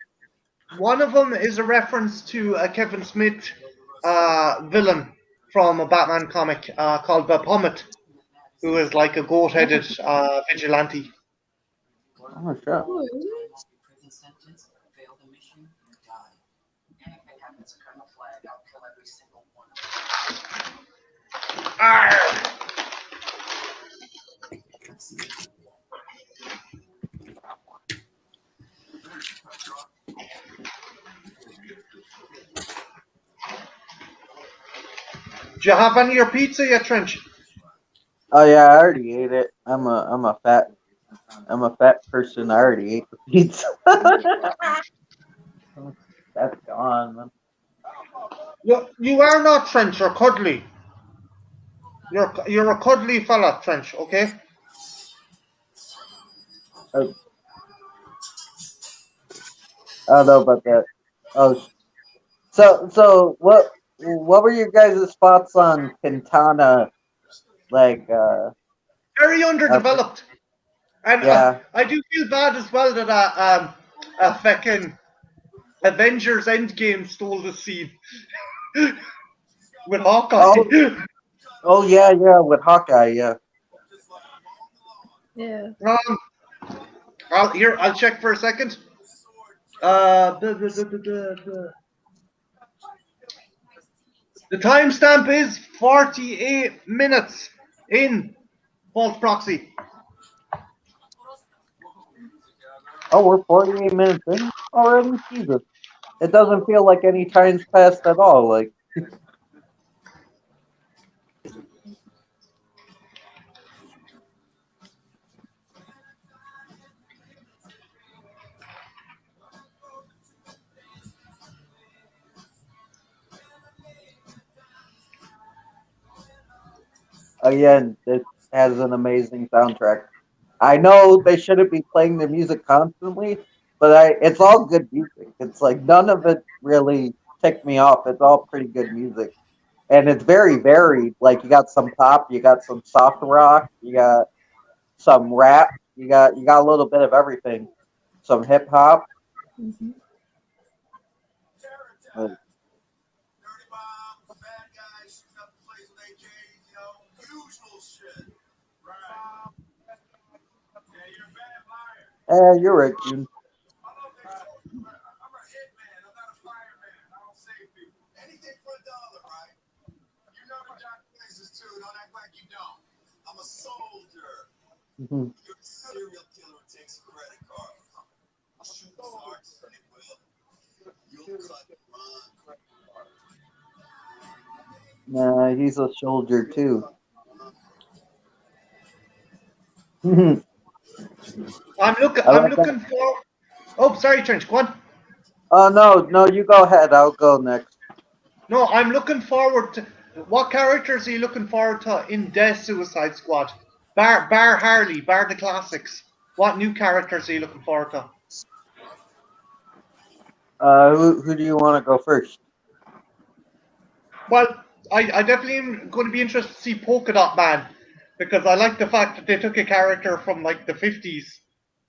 One of them is a reference to a Kevin Smith villain from a Batman comic called Baphomet, who is like a goat-headed vigilante. Oh shit. Oh, Prison sentence, fail the mission, you die. Anything happens to Colonel Flag, I'll kill every single one of them. Do you have any of your pizza yet, Trench? Oh yeah, I already ate it. I'm a fat person. I already ate the pizza. That's gone, man. You are not Trench. You're cuddly. You're a cuddly fella, Trench. Okay. I don't know about that. Oh, so what were your guys' thoughts on Quintana? Like, Very uh, underdeveloped, and yeah. I do feel bad as well that a fucking Avengers Endgame stole the scene with Hawkeye. Oh, oh yeah, with Hawkeye, yeah. Yeah. um, I'll check for a second. The timestamp is 48 minutes in false proxy. Oh, we're 48 minutes in already? Jesus. It doesn't feel like any time's passed at all. Like, again, this has an amazing soundtrack. I know they shouldn't be playing the music constantly, but it's all good music. It's like none of it really ticked me off. It's all pretty good music. And it's very varied. Like you got some pop, you got some soft rock, you got some rap, you got a little bit of everything. Some hip hop. Hmm. Uh, Dirty bombs, bad guys shooting up the place with AKs, usual shit. Right. Yeah, you're a bad liar. You're right, June. I'm a hitman. I'm not a fireman. I don't save people. Anything for $1, right? You know the dark places too. Don't act like you don't. I'm a soldier. Mhm. You're a serial killer who takes a credit card. I'll shoot the hearts and it will. You'll cut and run. Nah, he's a soldier too. I I'm love that. looking for. Oh, sorry, Trench. Go on. Oh no, you go ahead. I'll go next. No, I'm looking forward to. What characters are you looking forward to in Death Suicide Squad? Bar Harley, bar the classics. What new characters are you looking forward to? Who do you want to go first? Well, I definitely am going to be interested to see Polka Dot Man because I like the fact that they took a character from like the 50s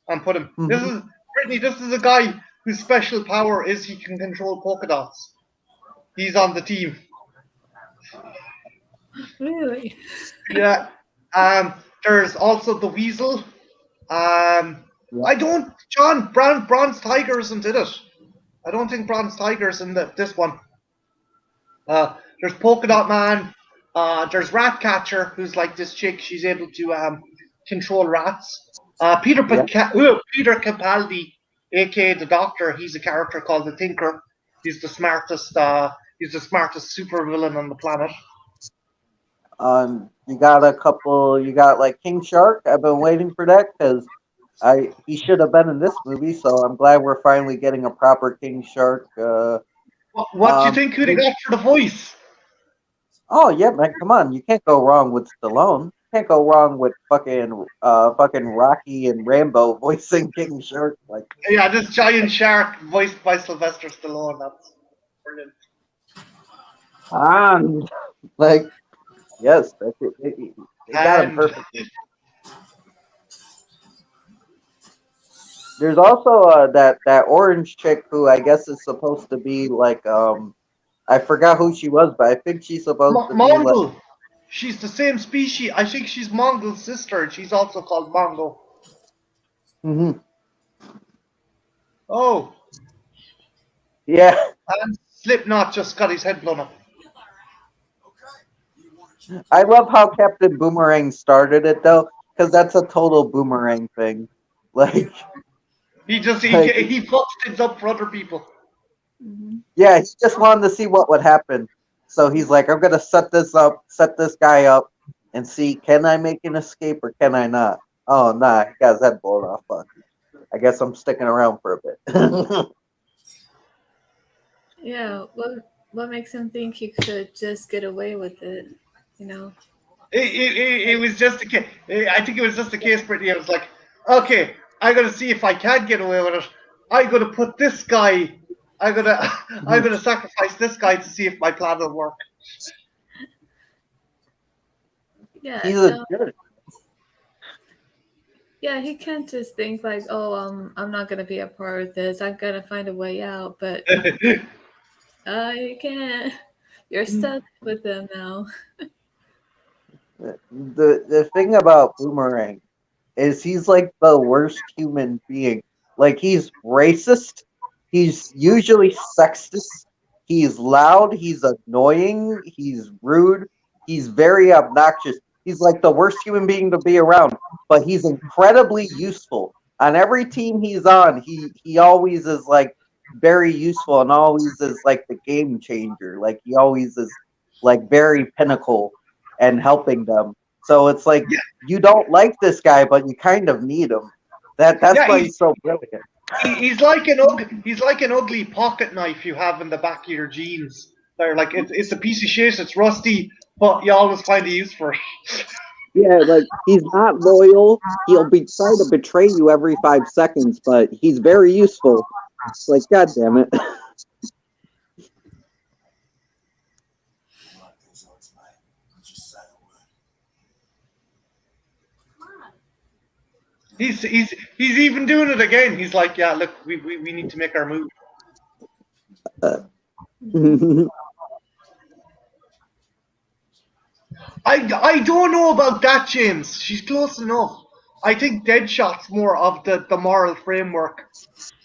and put him. This Mhm. is Brittany. This is a guy whose special power is he can control polka dots. He's on the team. Really? Yeah. There's also the Weasel. Yeah, I don't. John Bronze Tiger isn't in it. I don't think Bronze Tiger's in this one. There's Polka Dot Man. There's Ratcatcher, who's like this chick. She's able to control rats. yeah. Peter Capaldi, aka the Doctor. He's a character called the Thinker. He's the smartest. He's the smartest supervillain on the planet. You got a couple. You got like King Shark. I've been waiting for that because he should have been in this movie. So I'm glad we're finally getting a proper King Shark. What do you think? Who they got for the voice? Oh yeah, man, come on. You can't go wrong with Stallone. Can't go wrong with fucking Rocky and Rambo voicing King Shark. Like, Yeah, this giant shark voiced by Sylvester Stallone. That's brilliant. and like, yes, that's it. They got him And perfectly. There's also that orange chick who I guess is supposed to be like I forgot who she was, but I think she's supposed to be like. Mongol. She's the same species. I think she's Mongol's sister, and she's also called Mongo. Mhm. Oh, Yeah, and Slipknot just got his head blown up. I love how Captain Boomerang started it though, because that's a total Boomerang thing. Like, He just like he fucks things up for other people. Hmm. yeah, he just wanted to see what would happen. So he's like, I'm gonna set this guy up, and see, can I make an escape or can I not? Oh nah, he got his head blown off. Fuck. I guess I'm sticking around for a bit. Yeah, what makes him think he could just get away with it? You know? It was just a case. I think it was just a case, Brittany. I was like, okay, I gotta see if I can get away with it. I gotta put this guy. I'm gonna sacrifice this guy to see if my plan will work. Yeah, He's a jerk. yeah, he can't just think like, oh, I'm not gonna be a part of this. I'm gonna find a way out, but you can't. You're stuck with them now. The thing about Boomerang is he's like the worst human being. Like he's racist. He's usually sexist. He's loud. He's annoying. He's rude. He's very obnoxious. He's like the worst human being to be around. But he's incredibly useful. On every team he's on, he always is like very useful and always is like the game changer. Like he always is like very pinnacle and helping them. So it's like you don't like this guy, but you kind of need him. That's why he's so brilliant. He's like an ugly pocket knife you have in the back of your jeans. They're like it's a piece of shit. It's rusty, but you always find a use for it. Yeah, like he's not loyal. He'll be trying to betray you every 5 seconds, but he's very useful. It's like, God damn it. He's even doing it again. He's like, yeah, look, we need to make our move. I don't know about that, James. She's close enough. I think Deadshot's more of the moral framework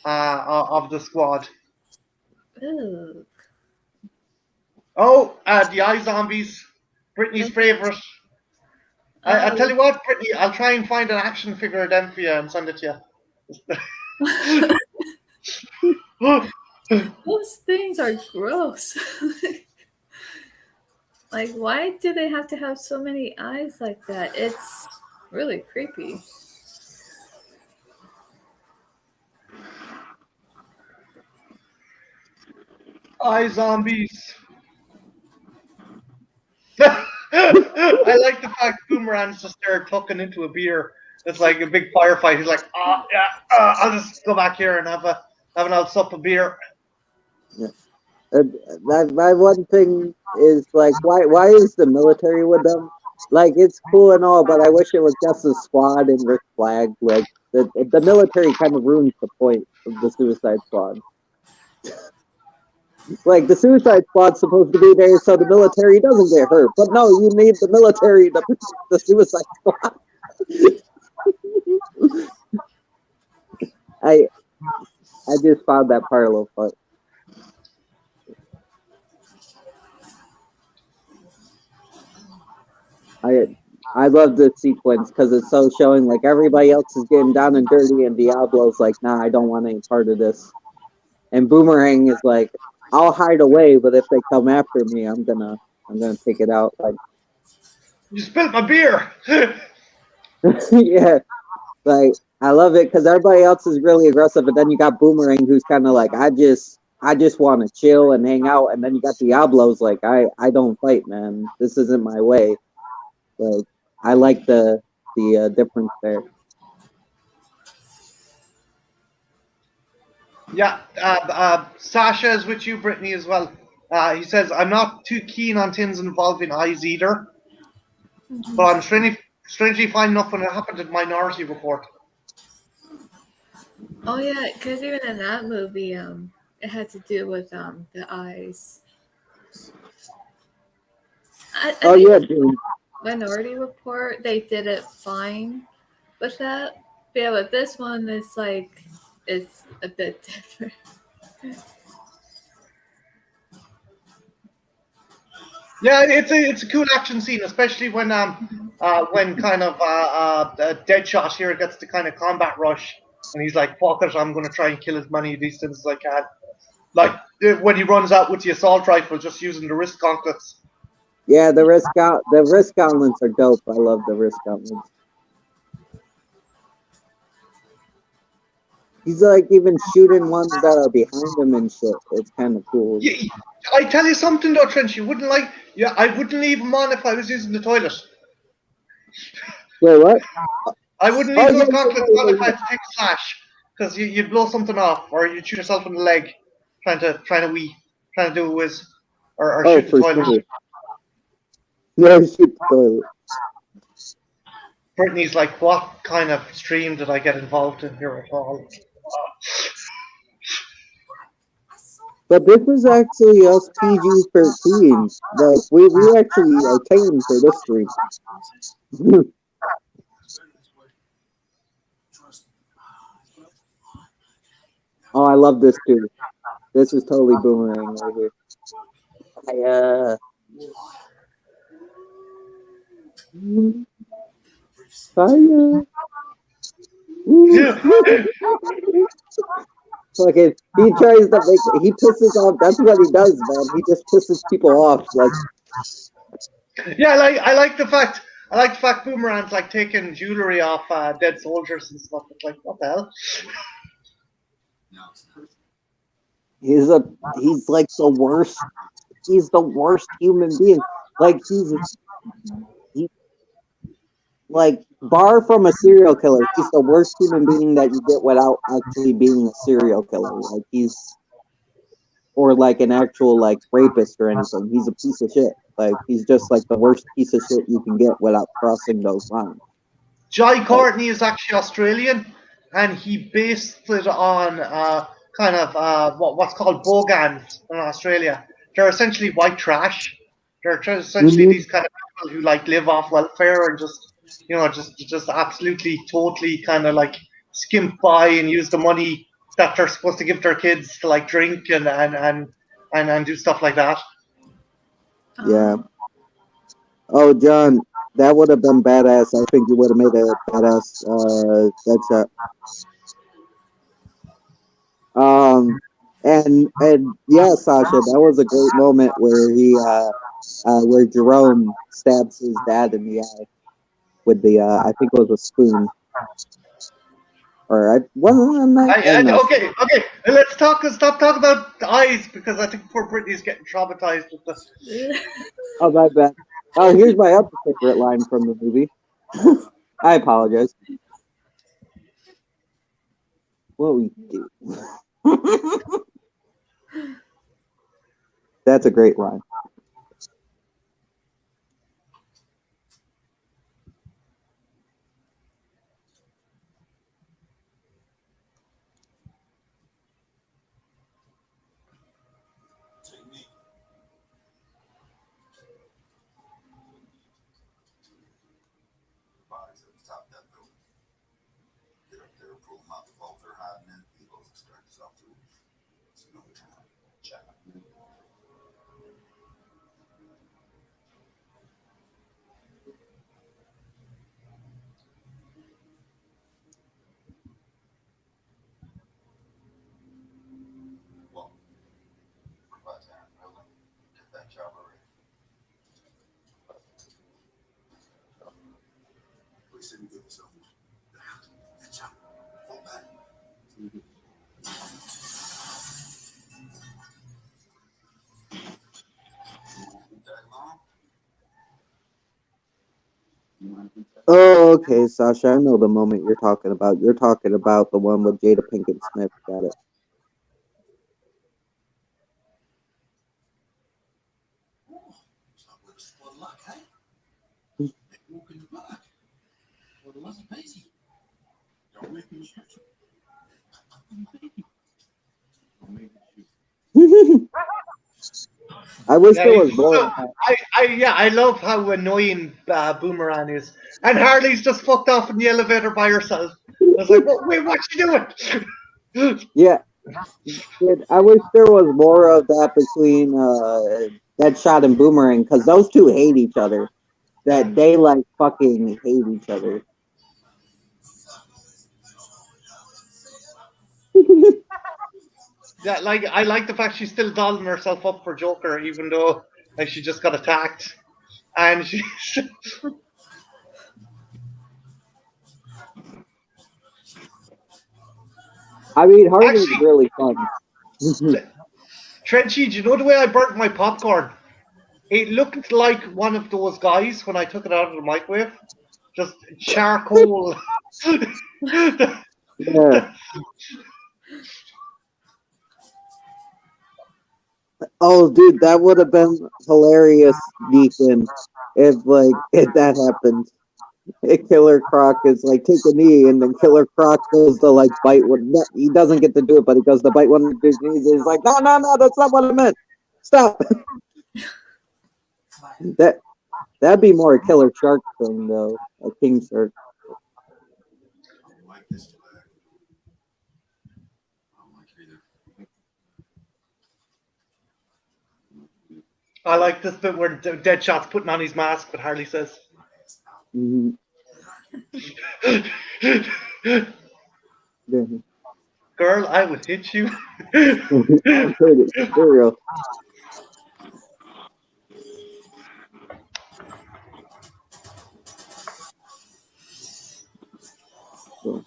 of the squad. Ooh. Oh, the eye zombies. Brittany's favorite. I tell you what, Brittany, I'll try and find an action figure of them for you and send it to you. Those things are gross. Like, why do they have to have so many eyes like that? It's really creepy. Eye zombies. I like the fact Boomerang's just there tucking into a beer. It's like a big firefight. He's like, I'll just go back here and have an old sup of beer. Yeah. My one thing is like, why is the military with them? Like, it's cool and all, but I wish it was just a squad and Rick Flag. Like, the military kind of ruins the point of the Suicide Squad. Like, the Suicide Squad's supposed to be there so the military doesn't get hurt. But no, you need the military to protect the Suicide Squad. I just found that part a little fun. I love this sequence because it's so showing like everybody else is getting down and dirty and Diablo's like, nah, I don't want any part of this. And Boomerang is like, I'll hide away, but if they come after me, I'm gonna take it out. Like, you spilled my beer. Yeah, like I love it because everybody else is really aggressive, but then you got Boomerang who's kind of like, I just want to chill and hang out, and then you got Diablo's like, I don't fight, man. This isn't my way. Like, I like the difference there. Yeah, Sasha is with you, Brittany, as well. He says, I'm not too keen on things involving eyes either, but I'm strangely fine enough when it happened in Minority Report. Oh yeah, because even in that movie, it had to do with the eyes. I Oh think yeah, dude. Minority Report, they did it fine with that. But yeah, with this one, it's like it's a bit different. Yeah, it's a cool action scene, especially when kind of Deadshot here gets the kind of combat rush, and he's like, "Fuck it, I'm gonna try and kill as many of these things as I can." Like when he runs out with the assault rifle, just using the wrist gauntlets. Yeah, the wrist gauntlets are dope. I love the wrist gauntlets. He's like even shooting ones that are behind him and shit. It's kind of cool. Yeah, I tell you something though, Trench. You wouldn't like. Yeah, I wouldn't leave him on if I was using the toilet. Wait, what? I wouldn't leave those gauntlets on if I had to take a slash, because you'd blow something off, or you'd shoot yourself in the leg, trying to do a whiz, or shoot the toilet. Sure. Yeah, shoot the toilet. Brittany's like, what kind of stream did I get involved in here at all? But this is actually us PG-13. Like we actually are paying for this stream. Oh, I love this too. This is totally Boomerang right here. Fire. Fucking, he tries to make. He pisses off. That's what he does, man. He just pisses people off. Like, yeah, I like the fact. Boomerang's like taking jewelry off dead soldiers and stuff. It's like, what the hell? he's like the worst. He's the worst human being. Like like bar from a serial killer. He's the worst human being that you get without actually being a serial killer. Like or like an actual like rapist or anything. He's a piece of shit. Like he's just like the worst piece of shit you can get without crossing those lines. Jai Courtney is actually Australian, and he based it on kind of what's called bogans in Australia. They're essentially white trash. They're essentially these kind of people who like live off welfare and just absolutely totally kind of like skimp by and use the money that they're supposed to give their kids to like drink and do stuff like that. Yeah. Oh, John, that would have been badass. I think you would have made a badass headshot. And yeah, Sasha, that was a great moment where where Jerome stabs his dad in the eye with the I think it was a spoon. Okay. Let's stop talking about the eyes, because I think poor Brittany's getting traumatized with this. Oh, my bad. Oh, here's my other favorite line from the movie. I apologize. What we do. That's a great line. Bodies at the top of that building. Get up there, pull them out the vault they're hiding in. He goes and starts off the roof. It's no time. Check. Well, we're about to have a building. Get that job already. Please didn't give yourself. Good job. Fall back. Oh, okay, Sasha. I know the moment you're talking about. You're talking about the one with Jada Pinkett Smith. Got it. Stop with a spot luck, hey? Walk in the park. Well, it wasn't easy. Don't make me shoot you. I wish there was more. So, I love how annoying Boomerang is, and Harley's just fucked off in the elevator by herself. I was like, wait, what's she doing? Yeah. I wish there was more of that between Deadshot and Boomerang, because those two hate each other. That they like fucking hate each other. Yeah, like I like the fact she's still dolling herself up for Joker, even though like she just got attacked, and she. I mean, Harley's Actually, really fun. Trenchy, do you know the way I burnt my popcorn? It looked like one of those guys when I took it out of the microwave. Just charcoal. Yeah. Oh, dude, that would have been hilarious, Deacon, if that happened. If Killer Croc is like take a knee, and then Killer Croc goes to like bite one. He doesn't get to do it, but he goes to bite one of his knees. And he's like, no, no, no, that's not what I meant. Stop. That'd be more a Killer Shark thing, though. A King Shark. I don't like this flag. I don't like it either. I like this bit where Deadshot's putting on his mask, but Harley says, Mm-hmm. Yeah. "Girl, I would hit you." For real. So,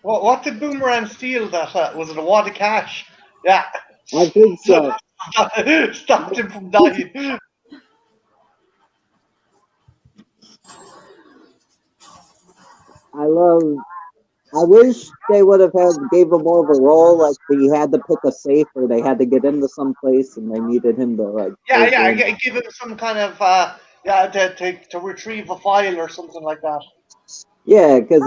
What did Boomerang steal? That was it a wad of cash? Yeah. I think so. Stopped him from dying. I wish they would have gave him more of a role, like he had to pick a safe or they had to get into some place and they needed him to like. Yeah, go yeah. through. Give him some kind of to retrieve a file or something like that. Yeah, because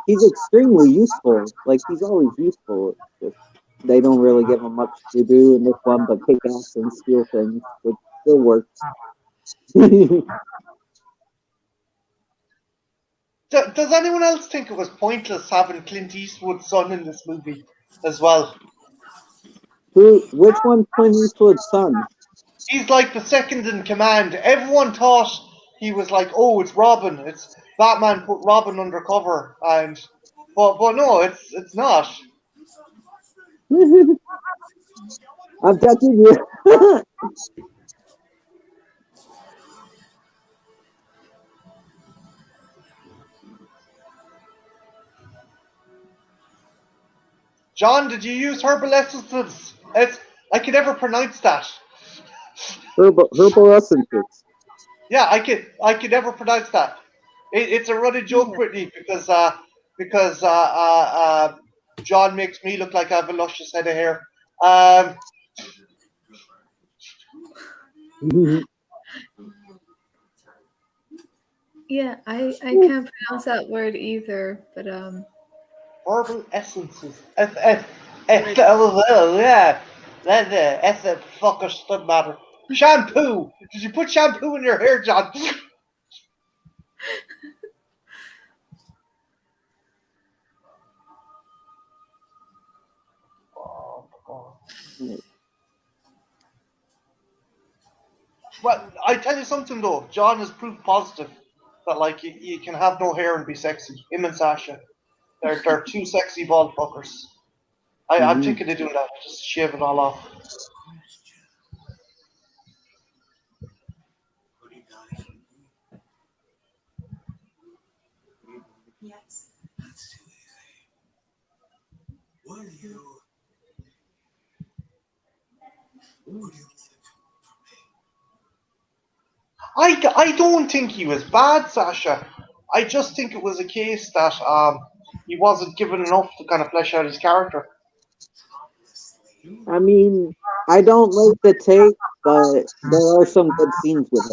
he's extremely useful. Like he's always useful. Just, they don't really give him much to do in this one, but kick ass and steal things, which still works. Does anyone else think it was pointless having Clint Eastwood's son in this movie as well? Which one's Clint Eastwood's son? He's like the second in command. Everyone thought he was like, oh, it's Robin. It's Batman put Robin undercover, but no, it's not. I'm touching you. John, did you use herbal essences? I could never pronounce that. Herbal essences. Yeah, I could never pronounce that. It's a running joke with me because John makes me look like I have a luscious head of hair. Yeah, I can't pronounce that word either, but Herbal essences. Yeah. That fuckers doesn't matter. Shampoo. Did you put shampoo in your hair, John? Well, I tell you something though. John is proof positive that like you can have no hair and be sexy. Him and Sasha, they're two sexy bald fuckers. I'm thinking of doing that. Just shave it all off. Yes. That's too easy. Would you live for me? I don't think he was bad, Sasha. I just think it was a case that he wasn't given enough to kind of flesh out his character. I mean, I don't like the take, but there are some good scenes with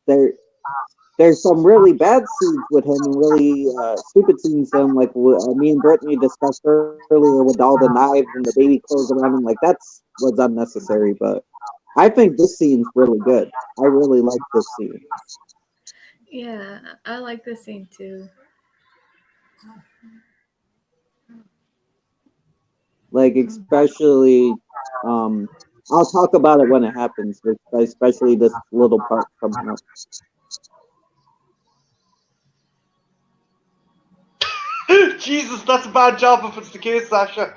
him. There's some really bad scenes with him and really stupid scenes with him, like me and Brittany discussed earlier with all the knives and the baby clothes around him. Like that's was unnecessary, but I think this scene's really good. I really like this scene. yeah, I like this scene too. Like, especially, I'll talk about it when it happens, especially this little part coming up. Jesus, that's a bad job if it's the case, Sasha.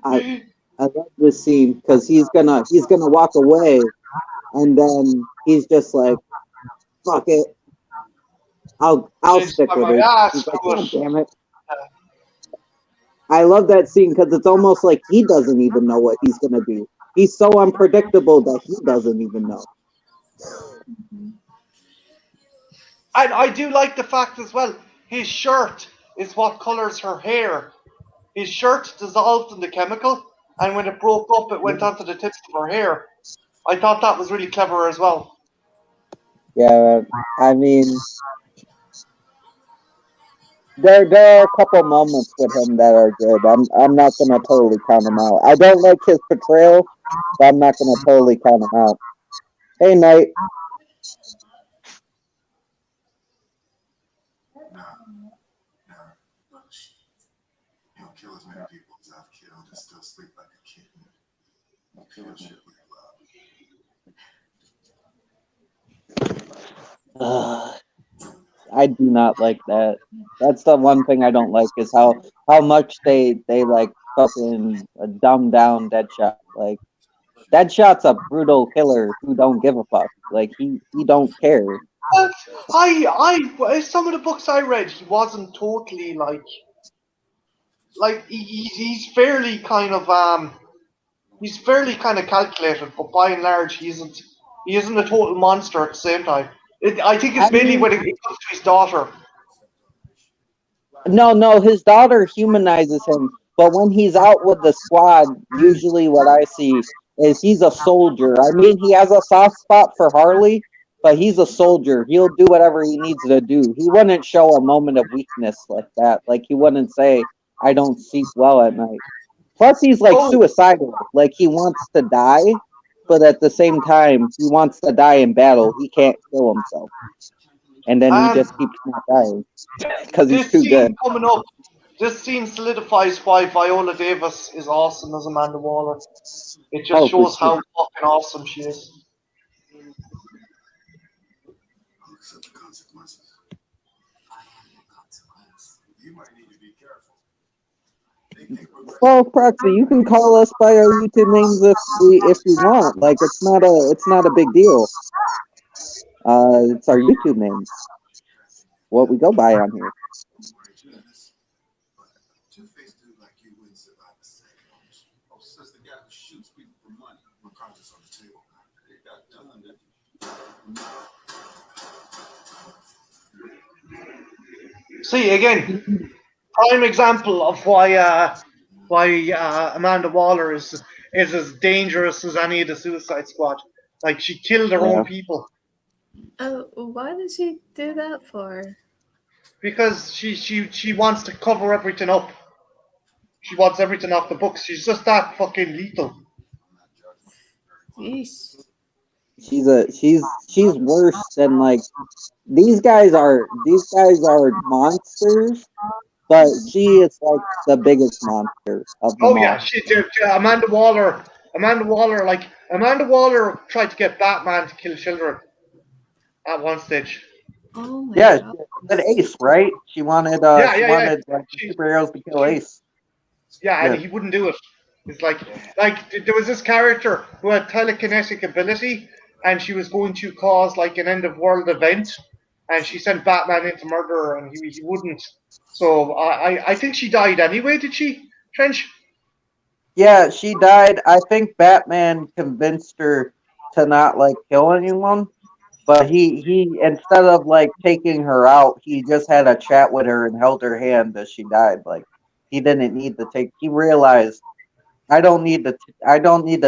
I love this scene because he's gonna walk away, and then he's just like, "Fuck it, I'll Change stick with my her." ass He's like, to "God it. damn it!" I love that scene because it's almost like he doesn't even know what he's gonna do. He's so unpredictable that he doesn't even know. And I do like the fact as well, his shirt is what colors her hair. His shirt dissolved in the chemical, and when it broke up, it went onto the tips of her hair. I thought that was really clever as well. Yeah, I mean, there are a couple moments with him that are good. I'm not gonna totally count him out. I don't like his portrayal, but I'm not gonna totally count him out. Hey, Knight. He'll kill as many people as I've killed and still sleep like a kitten. Kill shit with love. I do not like that. That's the one thing I don't like is how much they like fucking dumb down Deadshot. Like, Deadshot's a brutal killer who don't give a fuck. Like, he don't care. But some of the books I read, he wasn't totally like he's fairly kind of calculated, but by and large, he isn't a total monster at the same time. I think it's mainly when it comes to his daughter. No, his daughter humanizes him, but when he's out with the squad, usually what I see is he's a soldier. I mean, he has a soft spot for Harley, but he's a soldier. He'll do whatever he needs to do. He wouldn't show a moment of weakness like that. Like, he wouldn't say, "I don't sleep well at night." Plus, he's like suicidal. Like, he wants to die, but at the same time, he wants to die in battle. He can't kill himself. And then he just keeps not dying because he's too good. Coming up, this scene solidifies why Viola Davis is awesome as Amanda Waller. It just shows how fucking awesome she is. I'll accept the consequences. I am the consequence. You might need to be careful. Well, Proxy, you can call us by our YouTube names if you want. Like, it's not a big deal. It's our YouTube names. What we go by on here. Two-faced dude like you wouldn't survive a second. Oh, says the guy who shoots people for money. My cards on the table. It got done, didn't it? See, again, prime example of why Amanda Waller is as dangerous as any of the Suicide Squad. Like, she killed her own people. Why did she do that for? Because she wants to cover everything up. She wants everything off the books. She's just that fucking lethal. Yeesh. She's worse than, like, these guys are monsters, but she is like the biggest monster of them all. Yeah, Amanda Waller tried to get Batman to kill children at one stage. Oh my Yeah, God. an Ace, right? She wanted like, superheroes to kill Ace. Yeah, and he wouldn't do it. It's like there was this character who had telekinetic ability, and she was going to cause like an end of world event, and she sent Batman in to murder her, and he wouldn't. So I think she died anyway. Did she, Trench? Yeah, she died. I think Batman convinced her to not like kill anyone, but he instead of like taking her out, he just had a chat with her and held her hand as she died. Like, he didn't need to take. He realized, I don't need to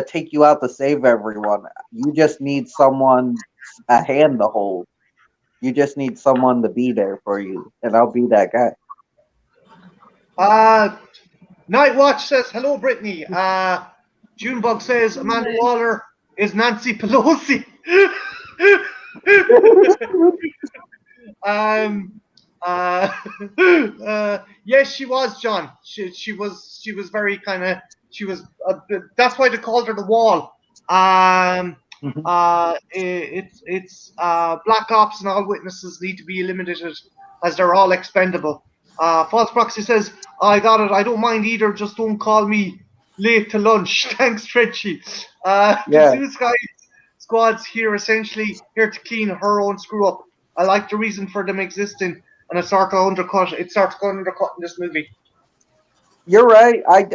take you out to save everyone. You just need a hand to hold. You just need someone to be there for you, and I'll be that guy. Nightwatch says hello, Brittany. Junebug says Amanda Waller is Nancy Pelosi. um, uh, yes, she was, John. She was very kind of she was. That's why they called her the Wall. It's black ops and all witnesses need to be eliminated as they're all expendable. False proxy says, "I got it. I don't mind either. Just don't call me late to lunch." Thanks, Trenchy. The Yeah. Suicide Squad's here essentially here to clean her own screw up. I like the reason for them existing, and it starts to undercut. It starts to undercut in this movie. You're right. I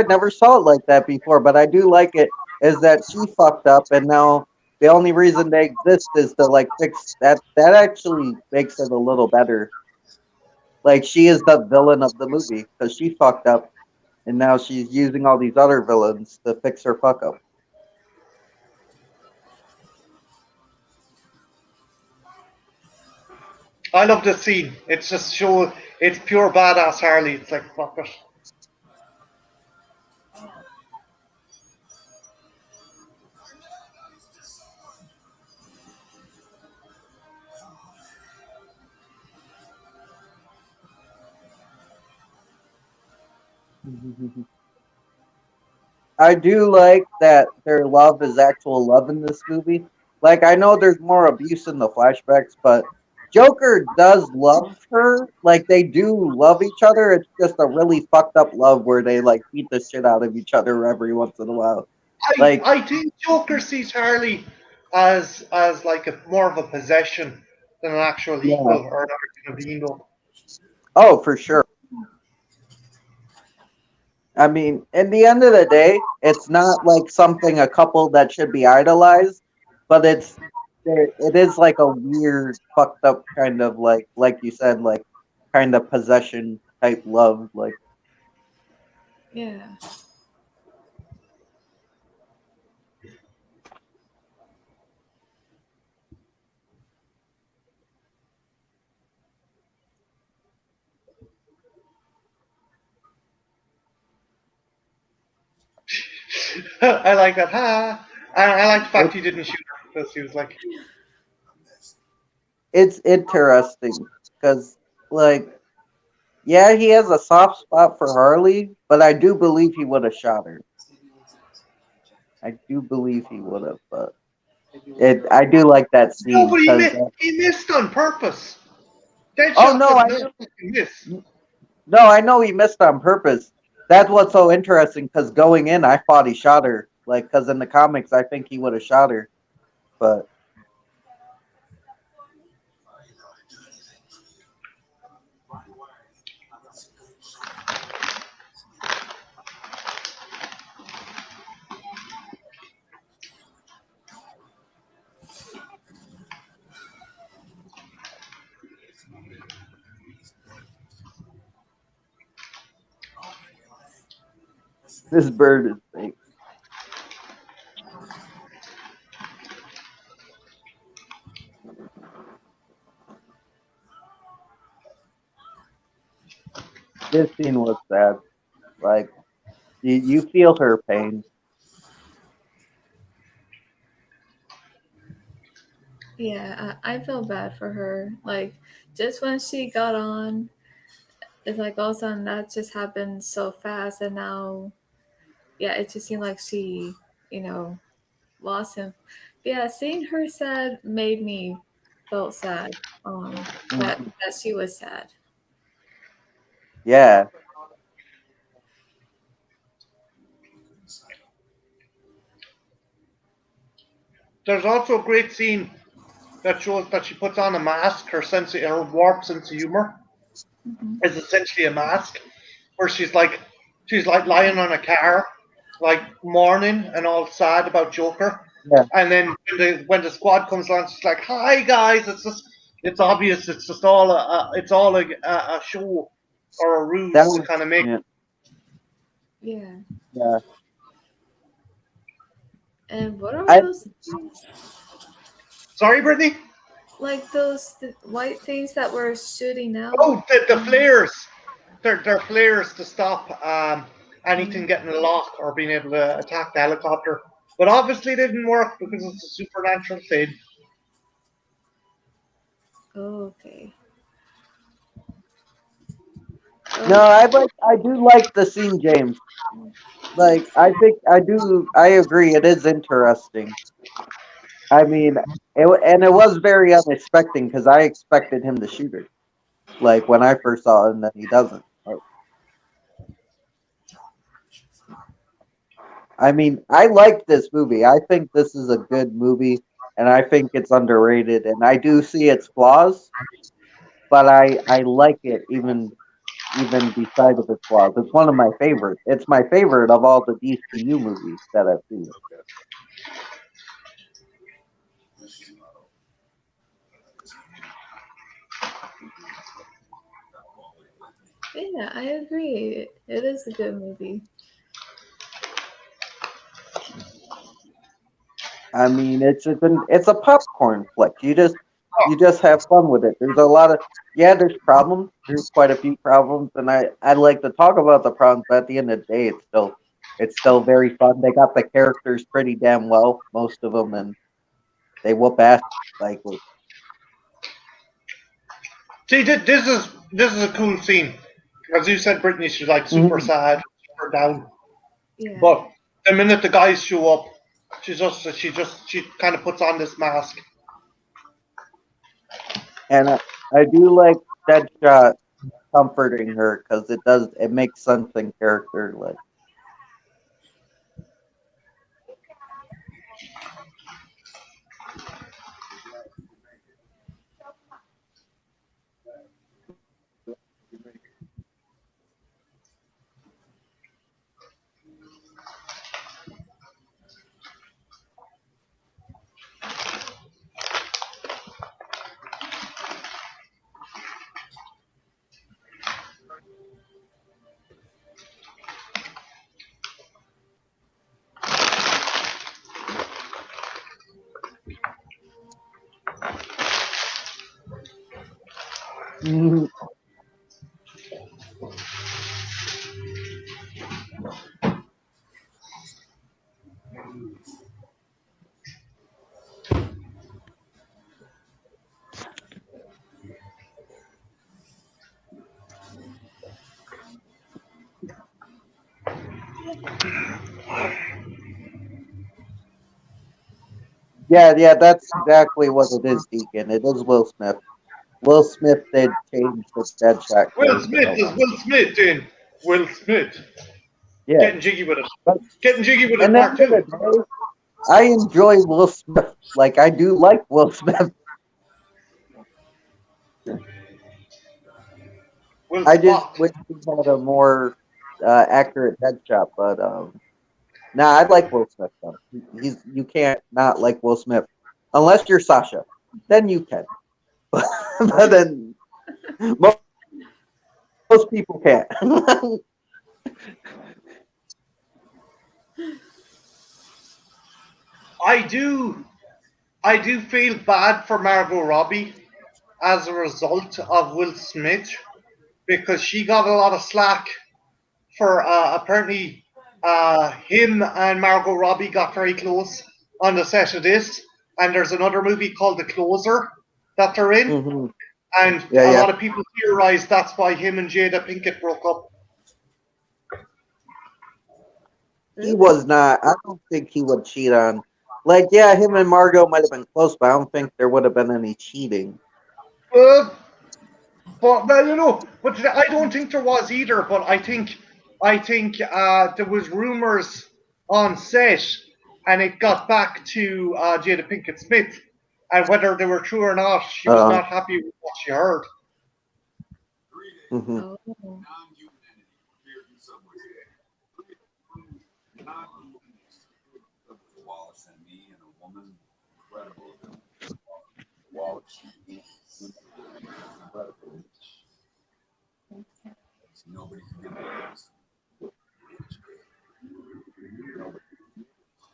never saw it like that before, but I do like it. Is that she fucked up, and now the only reason they exist is to like fix that. That actually makes it a little better. Like she is the villain of the movie because she fucked up, and now she's using all these other villains to fix her fuck up. I love this scene. It's just show. It's pure badass Harley. It's like fuck it. I do like that their love is actual love in this movie. Like I know there's more abuse in the flashbacks, but Joker does love her. Like they do love each other. It's just a really fucked up love where they like beat the shit out of each other every once in a while. I Like, I think Joker sees Harley as like a more of a possession than an actual yeah. equal or another human being. Though. Oh, for sure. I mean, in the end of the day, it's not like something a couple that should be idolized, but it is like a weird, fucked up kind of like you said, like kind of possession type love. Like, Yeah. I like that. Ha! I like the fact he didn't shoot her because he was like, it's interesting because, like, yeah, he has a soft spot for Harley, but I do believe he would have shot her. I do believe he would have, but I do like that no, scene but because, he missed on purpose. oh Deadshot no, does I not fucking miss. no, I know he missed on purpose. That's what's so interesting because going in, I thought he shot her. Like, because in the comics, I think he would have shot her. But this bird is fake. This scene was sad. Like, you feel her pain. Yeah, I feel bad for her. Like, just when she got on, it's like all of a sudden that just happened so fast, and now, yeah, it just seemed like she, you know, lost him. But yeah, seeing her sad made me felt sad. That Mhm. that she was sad. Yeah. There's also a great scene that shows that she puts on a mask. Her warped sense of humor Hmm. is essentially a mask, where she's like lying on a car, like mourning and all sad about Joker. Yeah. And then when the squad comes along, she's like, "Hi guys!" It's obvious. It's just all a show or a That ruse to was, kind of make. yeah. Yeah. Yeah. And what are I, those things? Sorry, Brittany. Like those white things that were shooting out? Oh, the flares. They're flares to stop anything getting a lock or being able to attack the helicopter. But obviously, it didn't work because it's a supernatural thing. Okay. No, Oh, I do like the scene, James. Like, I agree. It is interesting. I mean, and it was very unexpected because I expected him to shoot her. Like when I first saw it, and then he doesn't. I mean, I like this movie. I think this is a good movie, and I think it's underrated. And I do see its flaws, but I like it even beside of its flaws. It's one of my favorites. It's my favorite of all the DCU movies that I've seen. yeah, I agree. It is a good movie. I mean, it's a popcorn flick. You just have fun with it. There's a lot of there's problems. There's quite a few problems, and I like to talk about the problems. But at the end of the day, it's still very fun. They got the characters pretty damn well, most of them, and they whoop ass like See, this is a cool scene. As you said, Brittany, she's like super Mhm. sad, super down. Yeah. But the minute the guys show up, she kind of puts on this mask. And I do like Deadshot comforting her because it makes sense in character. Like mhm. Yeah, that's exactly what it is, Deacon. It is Will Smith. Will Smith did change the Deadshot Will character Smith a is lot. Will Smith in Will Smith. Yeah, Getting jiggy with it. but Getting jiggy with it, and then part two. the day, I enjoy Will Smith. Like I do like Will Smith. Will I just Spot. wish he had a more accurate headshot. But nah, I like Will Smith though. You can't not like Will Smith unless you're Sasha. Then you can. But then most, most people can't. I do I do feel bad for Margot Robbie as a result of Will Smith because she got a lot of slack for apparently him and Margot Robbie got very close on the set of this, and there's another movie called The Closer that they're in, Hmm. and Yeah, a yeah. lot of people theorize that's why him and Jada Pinkett broke up. He Really? was not. I don't think he would cheat on. Like, yeah, him and Margot might have been close, but I don't think there would have been any cheating. Uh, but well, but I don't think there was either. But I think there was rumors on set, and it got back to Jada Pinkett Smith, and whether they were true or not, she was Uh, not happy with what she heard. hmm. Oh. Non-human entity appeared in subway. Non-human entity. Wallace and me and a woman. Incredible. Wallace. Incredible. Nobody can get this.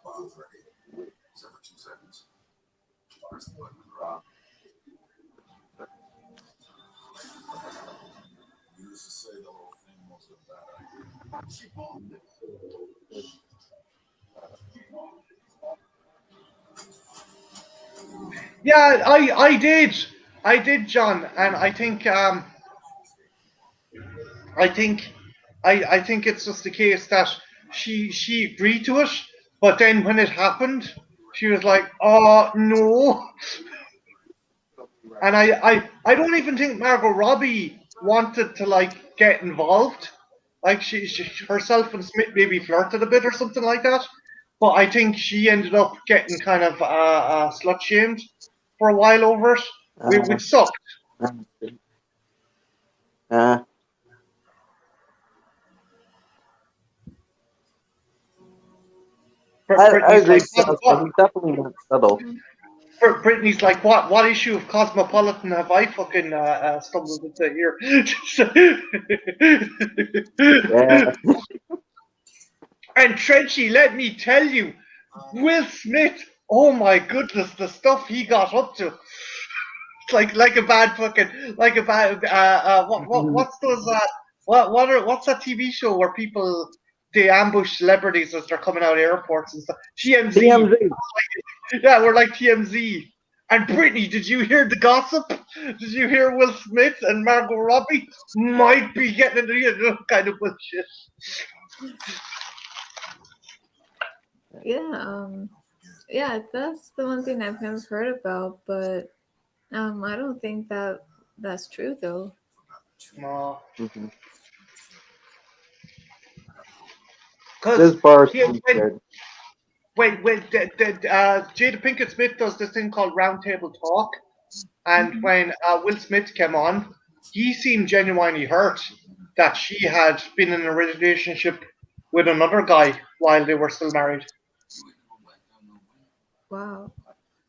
Bob's ready. Except for 2 seconds. Press the button and drop. Needless to say, the whole thing was a bad idea. She bombed it. Yeah, I did. I did, John, and I think I think it's just the case that she agreed to it, but then when it happened, she was like, "Oh no!" And I don't even think Margot Robbie wanted to like get involved. Like she herself and Smith maybe flirted a bit or something like that. But I think she ended up getting kind of slut shamed for a while over it, Uh, which sucked. uh, I Brittany's agree, like, Josh. He's definitely not subtle. Brittany's like, what issue of Cosmopolitan have I fucking stumbled into here? Yeah. And Trenchy, let me tell you, Will Smith, oh my goodness, the stuff he got up to. Like a bad fucking like a bad what's those what's that TV show where people they ambush celebrities as they're coming out of airports and stuff? TMZ. TMZ. Yeah, we're like TMZ. And Brittany, did you hear the gossip? Did you hear Will Smith and Margot Robbie might be getting into kind of bullshit? Yeah, yeah, that's the one thing I've never heard about, but I don't think that that's true though. No, Mhm. because This bar when seems good. Jada Pinkett Smith does this thing called Roundtable Talk, and when Will Smith came on, he seemed genuinely hurt that she had been in a relationship with another guy while they were still married. Wow.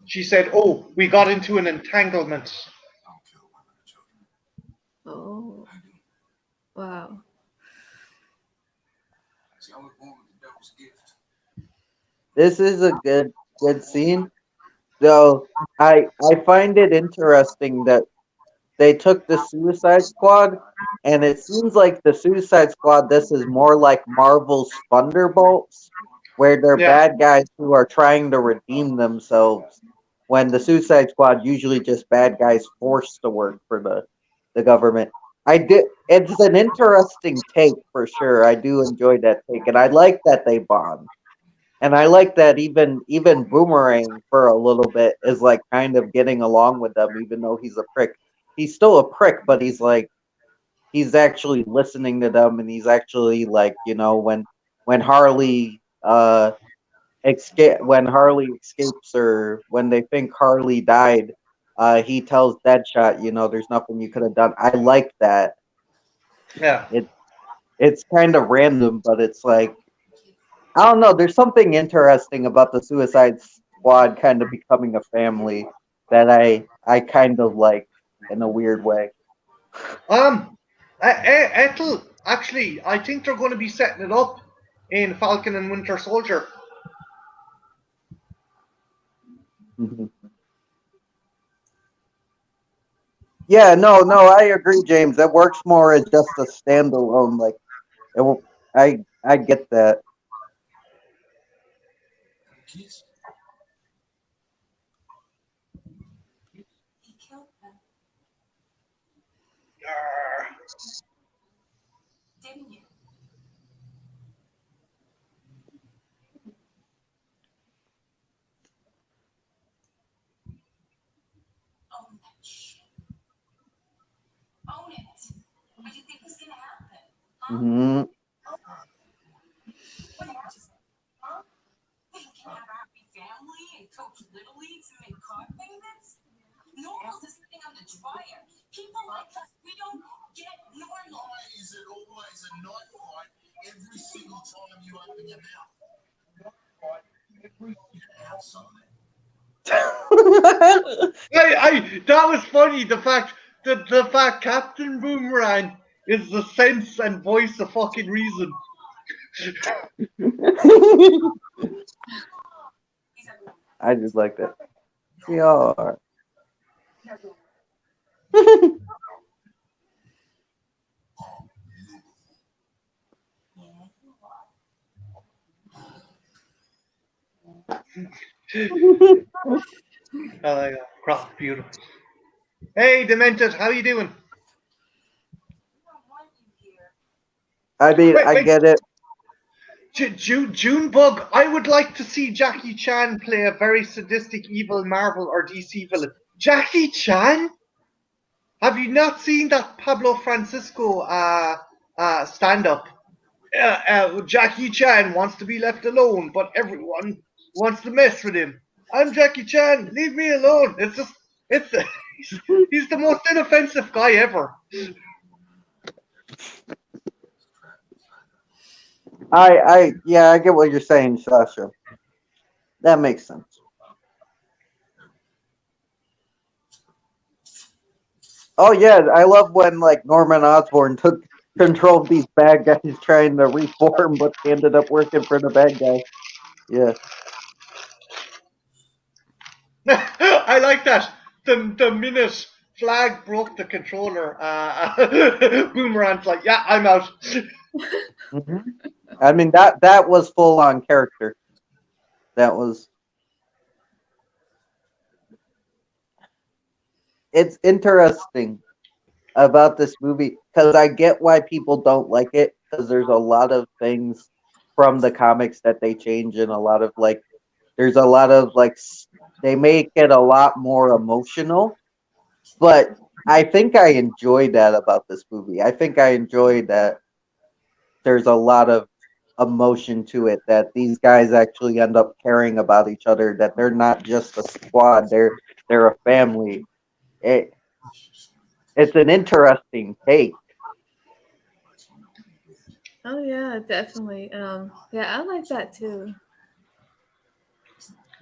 She said, "Oh, we got into an entanglement." Oh, wow. This is a good scene. Though I find it interesting that they took the Suicide Squad, and it seems like the Suicide Squad. This is more like Marvel's Thunderbolts, where they're Yeah, bad guys who are trying to redeem themselves. When the Suicide Squad usually just bad guys forced to work for the government. I did. It's an interesting take for sure. I do enjoy that take, and I like that they bond. And I like that even Boomerang for a little bit is like kind of getting along with them, even though he's a prick. He's still a prick, but he's like he's actually listening to them, and he's actually like when Harley when Harley escapes, or when they think Harley died, he tells Deadshot, there's nothing you could have done. I like that. yeah. It it's kind of random, but it's like I don't know. There's something interesting about the Suicide Squad kind of becoming a family that I kind of like in a weird way. Um, Ethel, actually, I think they're going to be setting it up in Falcon and Winter Soldier. Mhm. Yeah, no, I agree, James. That works more as just a standalone. Like, I get that. He killed them, Yarr. didn't you? Own that shit. Own it. What do you think was gonna happen? Huh? Hmm. What do you just think you can have a happy family and coach little leagues and make car payments? Normals is sitting on the dryer. People like us, we don't get normal. Why is it always a knife fight every single time you open your mouth? Outside. That was funny. The fact Captain Boomerang is the sense and voice of fucking reason. He's everyone. I just like that. We are. Yeah, you are. Oh, beautiful. Hey, Demented, how you doing? I mean, Wait, I wait. get it. Junebug, I would like to see Jackie Chan play a very sadistic, evil Marvel or DC villain. Jackie Chan? Have you not seen that Pablo Francisco stand-up? Jackie Chan wants to be left alone, but everyone wants to mess with him. I'm Jackie Chan, leave me alone. It's just, it's he's the most inoffensive guy ever. Yeah, I get what you're saying, Sasha. That makes sense. Oh yeah, I love when like Norman Osborn took control of these bad guys trying to reform, but they ended up working for the bad guy. Yeah. I like that. The minute Flag broke the controller, Boomerang's like, yeah, I'm out. Hmm. I mean that was full on character. That was. It's interesting about this movie because I get why people don't like it because there's a lot of things from the comics that they change and a lot of like there's a lot of like they make it a lot more emotional, but I think I enjoyed that about this movie. I think I enjoyed that there's a lot of emotion to it, that these guys actually end up caring about each other, that they're not just a squad, they're a family. It, it's an interesting take. Oh yeah, definitely. Yeah, I like that too.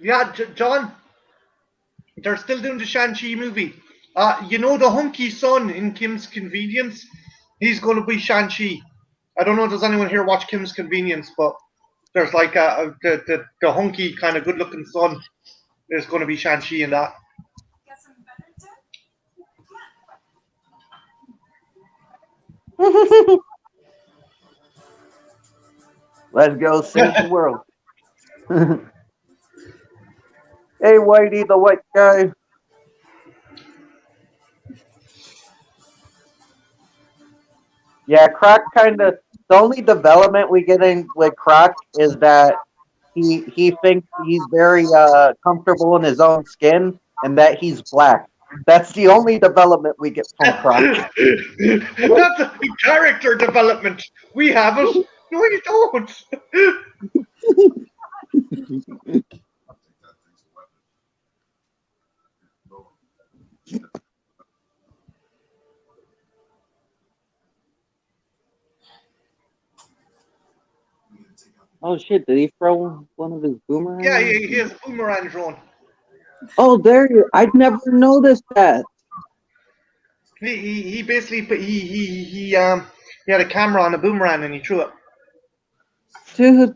Yeah, John, they're still doing the Shang-Chi movie. You know the hunky son in Kim's Convenience? He's going to be Shang-Chi. I don't know if there's anyone here watch Kim's Convenience, but there's like the hunky kind of good-looking son is going to be Shang-Chi in that. Let's go save the world. Hey, Whitey, the white guy. Yeah, Croc kind of. The only development we get in with Croc is that he thinks he's very comfortable in his own skin and that he's black. That's the only development we get from Croc. That's a character development. We have it. No, you don't. Oh shit! Did he throw one of his boomerangs? Yeah, he has a boomerang drone. Oh, there you. I'd never noticed that. He basically he had a camera on a boomerang and he threw it. Dude,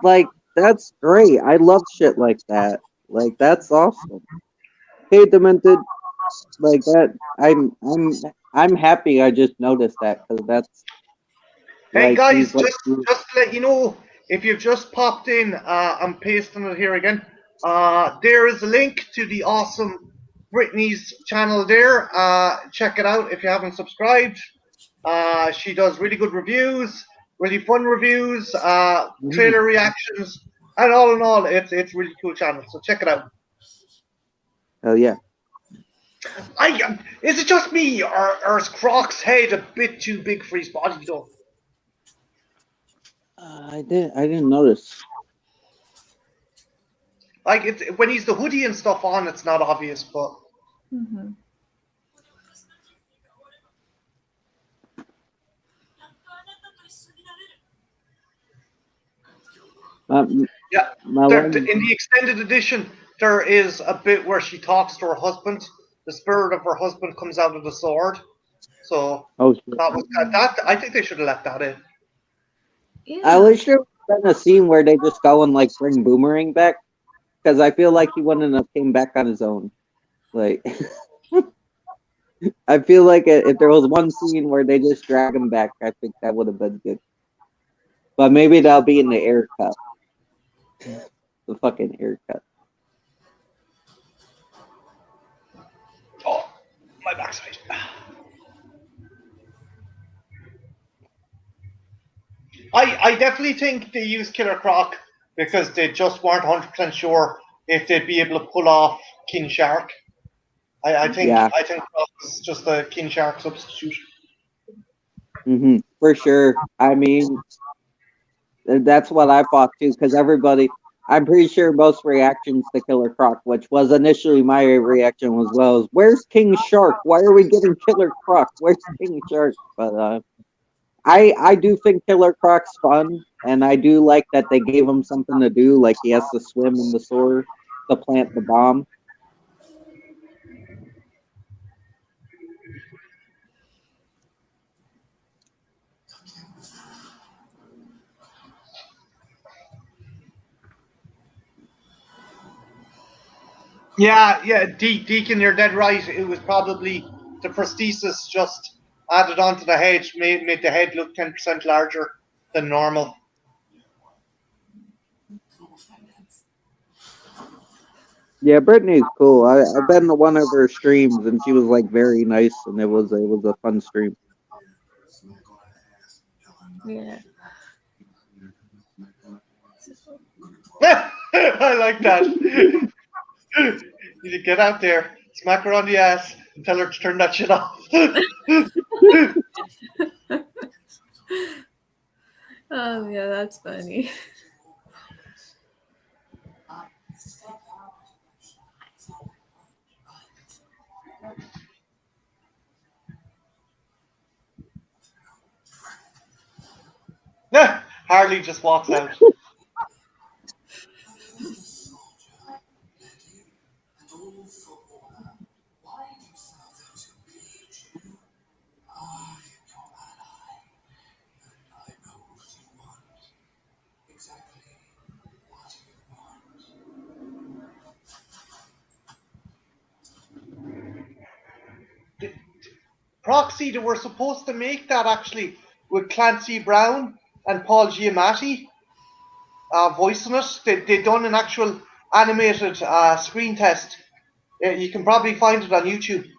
like that's great. I love shit like that. Like that's awesome. Hey, Demented, like that. I'm happy. I just noticed that because that's Hey like guys, he's like. just to let you know, if you've just popped in, I'm pasting it here again. There is a link to the awesome Brittanys channel there. Check it out if you haven't subscribed. She does really good reviews, really fun reviews, trailer reactions, and all in all, it's really cool channel. So check it out. Oh yeah. Is it just me, or is Croc's head a bit too big for his body though? I didn't notice. Like it's when he's the hoodie and stuff on, it's not obvious, but Mm-hmm. yeah. In the extended edition, there is a bit where she talks to her husband. The spirit of her husband comes out of the sword. So that was that. I think they should have left that in. Yeah. I wish there was been a scene where they just go and like bring Boomerang back, because I feel like he wouldn't have came back on his own. Like, I feel like if there was one scene where they just drag him back, I think that would have been good. But maybe that'll be in the air cut. The fucking air cut. backside. I definitely think they used Killer Croc because they just weren't 100% sure if they'd be able to pull off King Shark. I think Yeah. Croc is just a King Shark substitute. For sure. I mean, that's what I thought too, because I'm pretty sure most reactions to Killer Croc, which was initially my reaction as well, is where's King Shark? Why are we getting Killer Croc? Where's King Shark? But I do think Killer Croc's fun, and I do like that they gave him something to do, like he has to swim in the sewer to plant the bomb. Yeah, Deacon, you're dead right. It was probably the prosthesis just added onto the head, made the head look 10% larger than normal. Yeah, Brittany's cool. I've been to one of her streams, and she was like very nice, and it was a fun stream. Yeah. I like that. You get out there, smack her on the ass, and tell her to turn that shit off. Oh yeah, that's funny. Harley just walks out. Proxy, they were supposed to make that actually with Clancy Brown and Paul Giamatti voicing it. They done an actual animated screen test. You can probably find it on YouTube.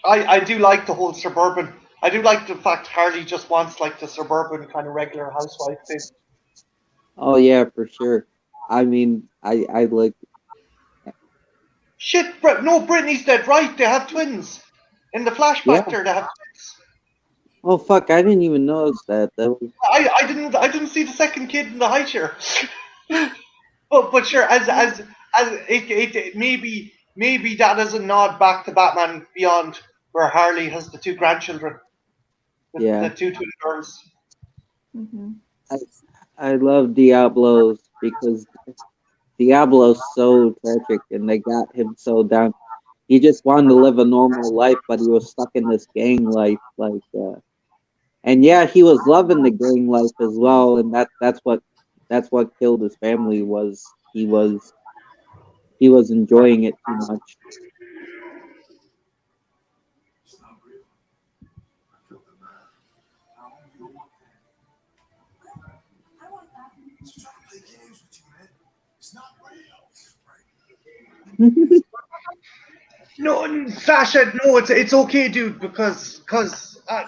I do like the whole suburban. I do like the fact Harley just wants like the suburban kind of regular housewife thing. Oh yeah, for sure. I mean, I like. Shit, no, Brittany's dead right. They have twins. In the flashback there, they have twins. Oh fuck! I didn't even notice that. That was. I didn't see the second kid in the high chair. but sure, as it maybe that is a nod back to Batman Beyond, where Harley has the two grandchildren, the two twin girls. Mm-hmm. I love Diablos because Diablo's so tragic, and they got him so down. He just wanted to live a normal life, but he was stuck in this gang life, and yeah, he was loving the gang life as well, and that's what killed his family was he was enjoying it too much. No, Sasha, no, it's okay, dude, because I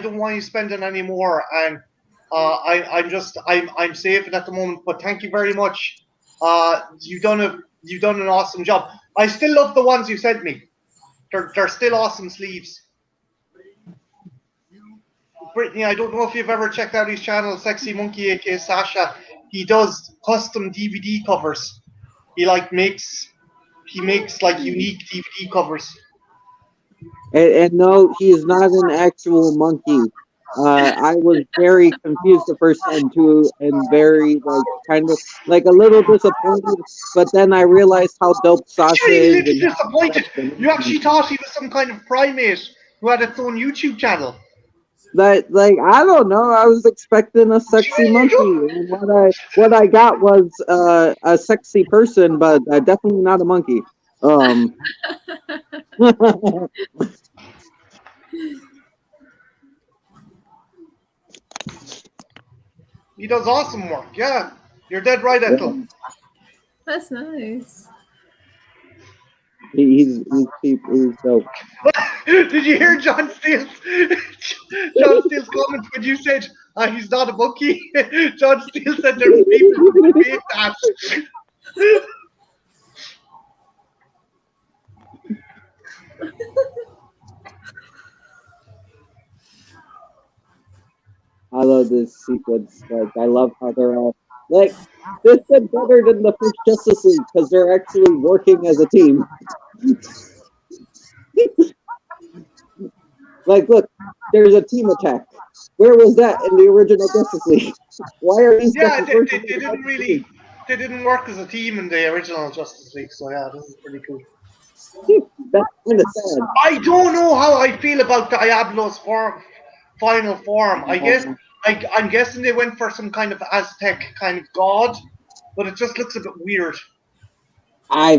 don't want you spending any more, and I'm saving at the moment. But thank you very much. You've done an awesome job. I still love the ones you sent me. They're still awesome sleeves. Brittany, I don't know if you've ever checked out his channel, Sexy Monkey, aka Sasha. He does custom DVD covers. He makes like unique DVD covers. And no, he is not an actual monkey. I was very confused the first time too, and very kind of like a little disappointed. But then I realized how dope Sasha You're is. little disappointed. You actually thought he was some kind of primate who had its own YouTube channel. Like I don't know. I was expecting a sexy monkey, and what I got was a sexy person, but definitely not a monkey. He does awesome work. Yeah, you're dead right, Ethel. That's nice. He's dope. Did you hear John Steele's John Steele's comment when you said he's not a monkey? John Steele said there's people who debate that. I love this sequence. Like, I love how they're all like, this is better than the first Justice League because they're actually working as a team. Like, look, there's a team attack. Where was that in the original Justice League? Why are these Yeah, guys they working? didn't really. They didn't work as a team in the original Justice League, so yeah, this is pretty cool. That's kind of sad. I don't know how I feel about Diablo's final form. I guess I'm guessing they went for some kind of Aztec kind of god, but it just looks a bit weird. I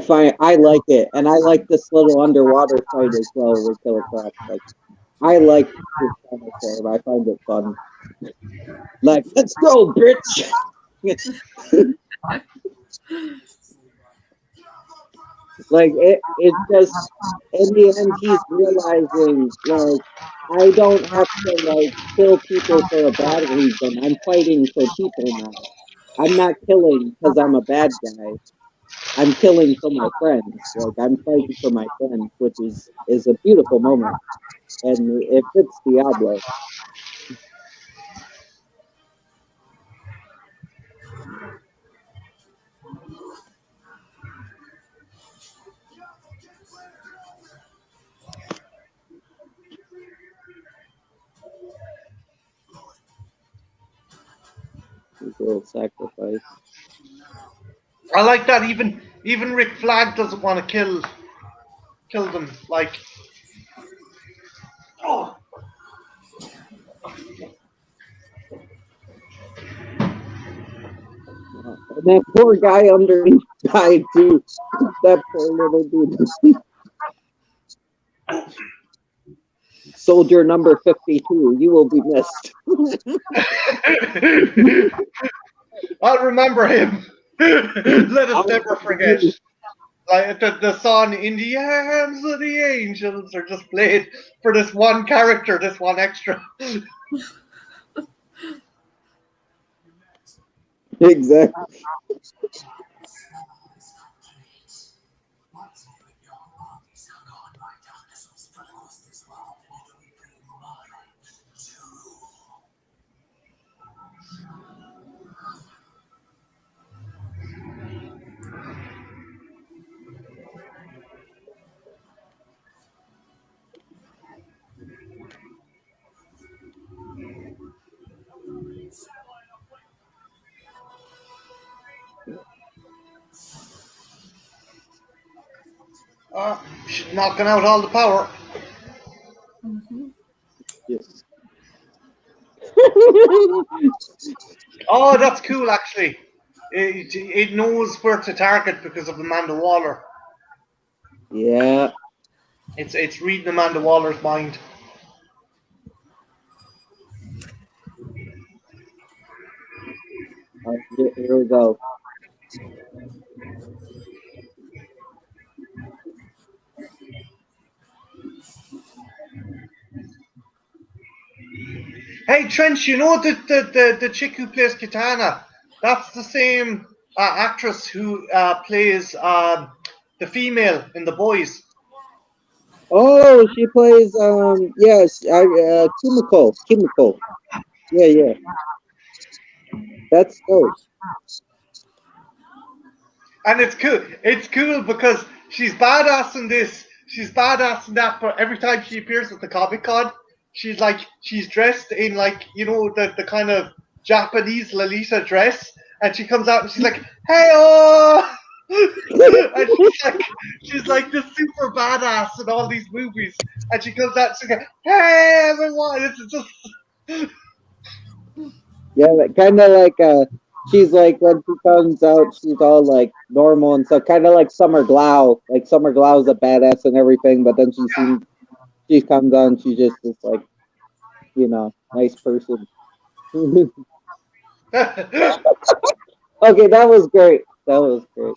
like it, and I like this little underwater fight as well with Killer Croc. Like, I like this kind of form. I find it fun. Like, let's go, bitch! Like, it's just, in the end, he's realizing, like, I don't have to, like, kill people for a bad reason. I'm fighting for people now. I'm not killing because I'm a bad guy. I'm killing for my friends. Like, I'm fighting for my friends, which is a beautiful moment. And it fits Diablo. His little sacrifice. I like that. Even Rick Flag doesn't want to kill them. Like, oh, And that poor guy underneath died too. That poor little dude. Soldier number 52, you will be missed. I'll remember him. Let us never forget. Like the song "In the Arms of the Angels" are just played for this one character, this one extra. Exactly. Knocking out all the power. Mm-hmm. Yes. Oh, that's cool, actually. It knows where to target because of Amanda Waller. Yeah. It's reading Amanda Waller's mind. Here we go. Hey Trench, you know the chick who plays Katana? That's the same actress who plays the female in The Boys. Oh, she plays yes, Kimiko. Yeah. That's dope. And it's cool. It's cool because she's badass in this. She's badass in that. But every time she appears at the Comic Con, she's dressed in like the kind of Japanese Lolita dress, and she comes out and she's like, "Hey, oh!" And she's like this super badass in all these movies, and she comes out and she's like, "Hey, everyone!" It's just Yeah, kind of like she's like when she comes out, she's all like normal and stuff, kind of like Summer Glau. Like Summer Glau's a badass and everything, but then she comes on, she's just this like nice person. Okay, that was great. That was great.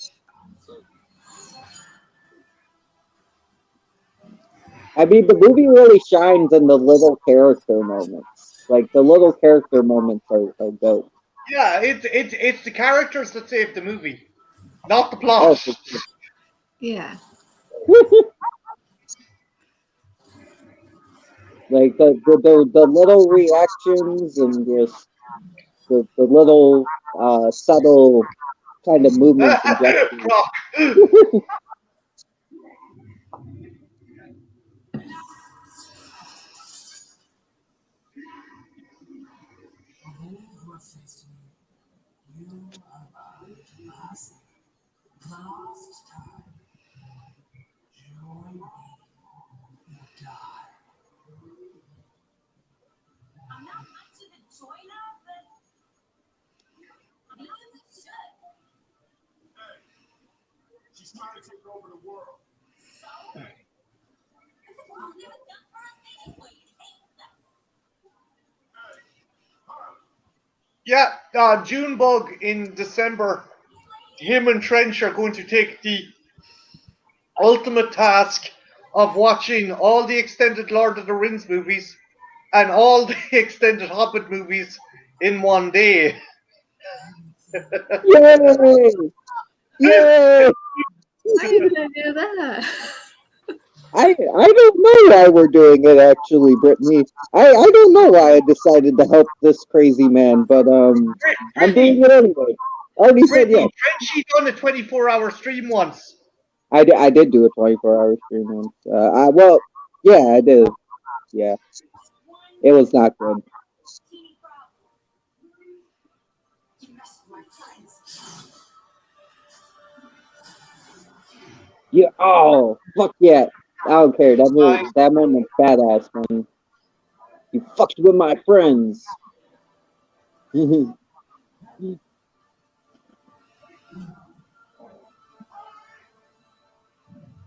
I mean, the movie really shines in the little character moments. Like, the little character moments are dope. Yeah, it's the characters that save the movie, not the Oh, plot. for sure. Yeah. Like, the little reactions and just the little subtle kind of movements and gestures. Brock. Who are facing you are lost. Last time, join me or die. I'm not much of a joiner, but maybe we should. Hey, she's trying to take over the world. So? I'll give it done for us anyway. You hate them. Hey, Harley. Yeah, Junebug in December. Him and Trench are going to take the ultimate task of watching all the extended Lord of the Rings movies and all the extended Hobbit movies in one day. Yay! Yay! How you gonna do that? I don't know why we're doing it actually, Brittany. I don't know why I decided to help this crazy man, but I'm doing it anyway. Already said Brittany, yes. Trenchy done a 24-hour stream once. I did do a 24-hour stream once. Well, yeah, I did. Yeah, it was not good. Teeny problem. You messed with my friends. Yeah. Oh, fuck yeah. I don't care. That moment's badass, man. You fucked with my friends.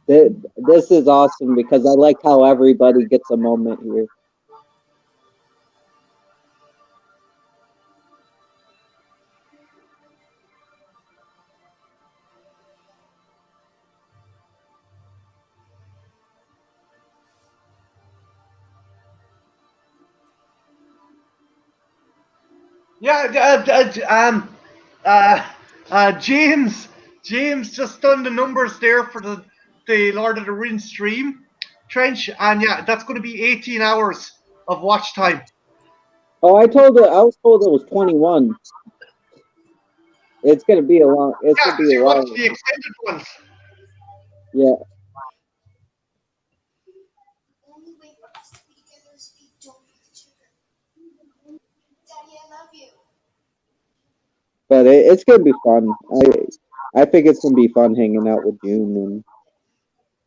This is awesome because I like how everybody gets a moment here. Yeah, James just done the numbers there for the Lord of the Rings stream, Trench, and yeah, that's going to be 18 hours of watch time. Oh, I was told it was 21. It's gonna be a long. It's Yeah, gonna be because a you watch while. the extended ones. Yeah. The only way for us to be together is if you don't beat the children. Daddy, I love you. But it's gonna be fun. I think it's gonna be fun hanging out with June and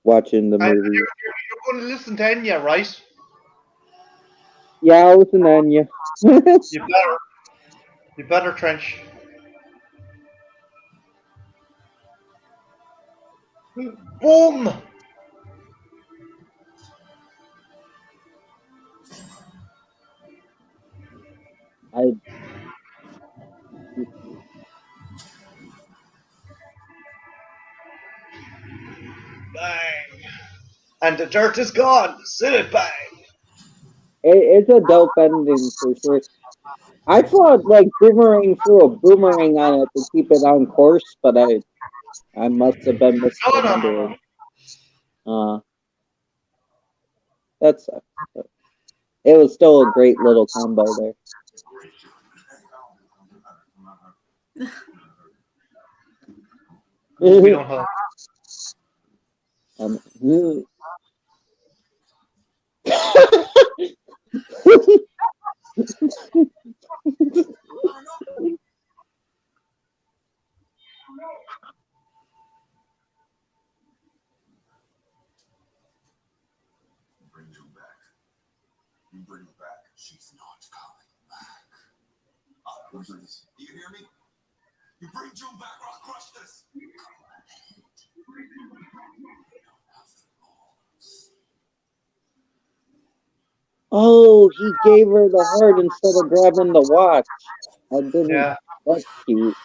watching the And movie. you're going to listen to Enya, right? Yeah, I'll listen to Anya. You better, Trench. Boom! I Bang! And the dirt is gone. Sit it bang. it's a dope ending for sure. I thought like Boomerang threw a boomerang on it to keep it on course, but I must have been No. misremembering. That sucks. But it was still a great little combo there. We don't have. Um, Bring June back. You bring her back. She's not coming back. I'll crush this. Do you hear me? You bring June back or I'll crush this. oh, he gave her the heart instead of grabbing the watch. I didn't. Yeah. That's cute.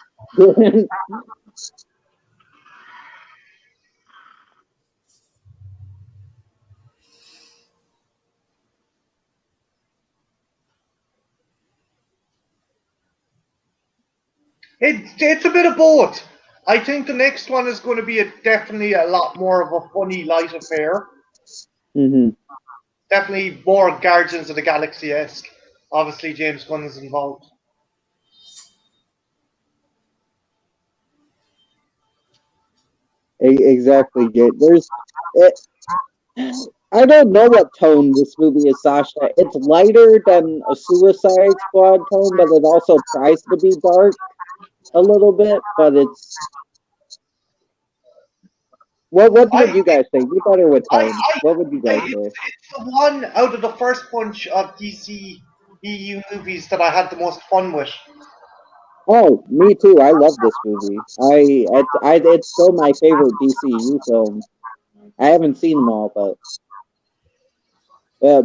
It's a bit of both. I think the next one is going to be definitely a lot more of a funny, light affair. hmm Definitely more Guardians of the Galaxy esque. Obviously, James Gunn is involved. Exactly. There's. It, I don't know what tone this movie is, Sasha. It's lighter than a Suicide Squad tone, but it also tries to be dark a little bit. But it's what would I, you guys say? You better with I, tone. I, What would you guys say? it's the one out of the first bunch of DCEU movies that I had the most fun with. Oh, me too. I love this movie. It's still my favorite DCU film. I haven't seen them all, but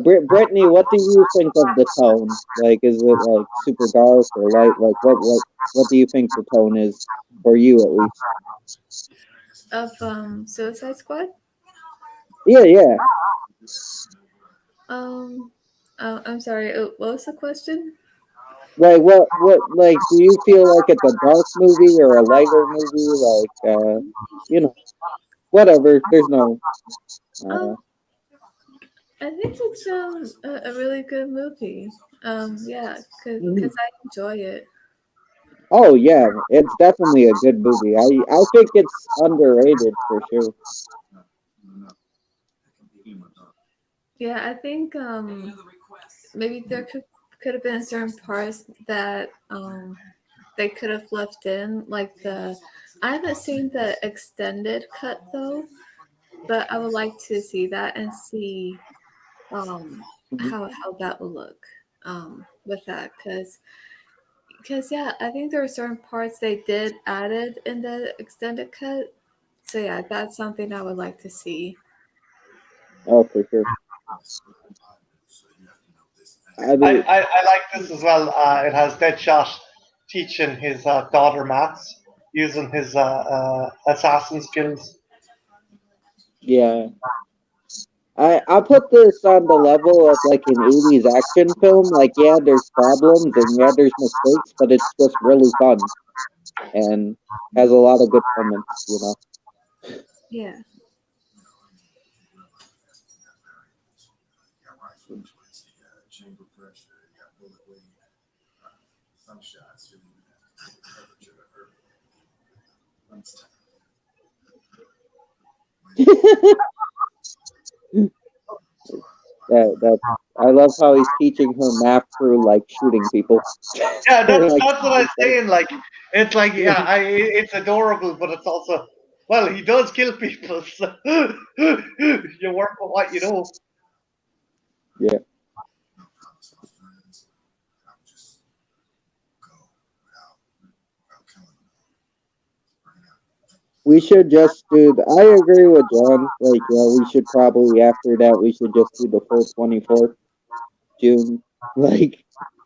Brittany, what do you think of the tone? Like, is it like super dark or light? Like, what do you think the tone is for you at least? Of Suicide Squad. Yeah, yeah. Um, I'm sorry. What was the question? Like, like, do you feel like it's a dark movie or a lighter movie? Like, you know, whatever. There's no. Uh, Um, I think it's a really good movie. Yeah, mhm. cause I enjoy it. Oh yeah, it's definitely a good movie. I think it's underrated for sure. Yeah, I think maybe there could have been certain parts that they could have left in, like the. I haven't seen the extended cut though, but I would like to see that and see Mhm. how that will look with that because yeah, I think there are certain parts they did added in the extended cut. So yeah, that's something I would like to see. Oh, for sure. I I, mean, I, I like this as well. It has Deadshot teaching his daughter maths using his assassin skills. yeah. I'll put this on the level of like an 80s action film. Like, yeah, there's problems and yeah, there's mistakes, but it's just really fun and has a lot of good moments, you know. Yeah. That I love how he's teaching her math through like shooting people. Yeah, Like, that's what I'm saying. Like, it's like, yeah, it's adorable, but it's also, well, he does kill people, so you work with what you know. yeah. We should just do. I agree with John. Like, yeah, we should probably after that we should just do the full 24th June.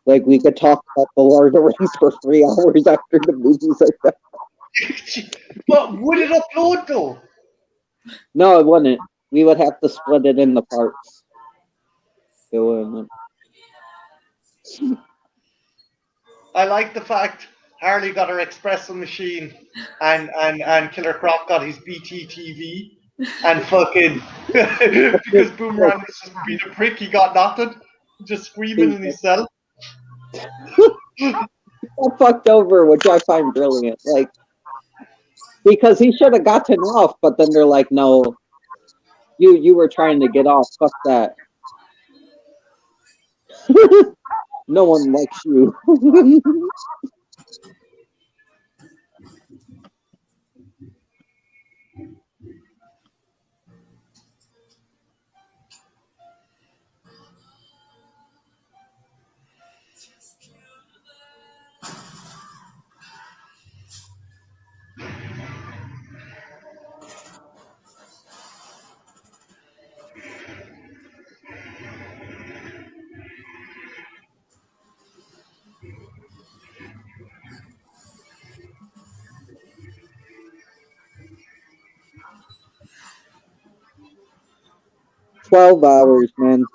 Like, we could talk about the Lord of the Rings for 3 hours after the movies are done. But would it upload though? No, it wouldn't. We would have to split it into parts. It wouldn't. I like the fact Harley got her espresso machine and Killer Croc got his BT TV and fucking because Boomerang was just being a prick, he got nothing, just screaming in his cell. Got fucked over, which I find brilliant. Like, because he should have gotten off, but then they're like, no, you were trying to get off. Fuck that. No one likes you. 12 hours, man.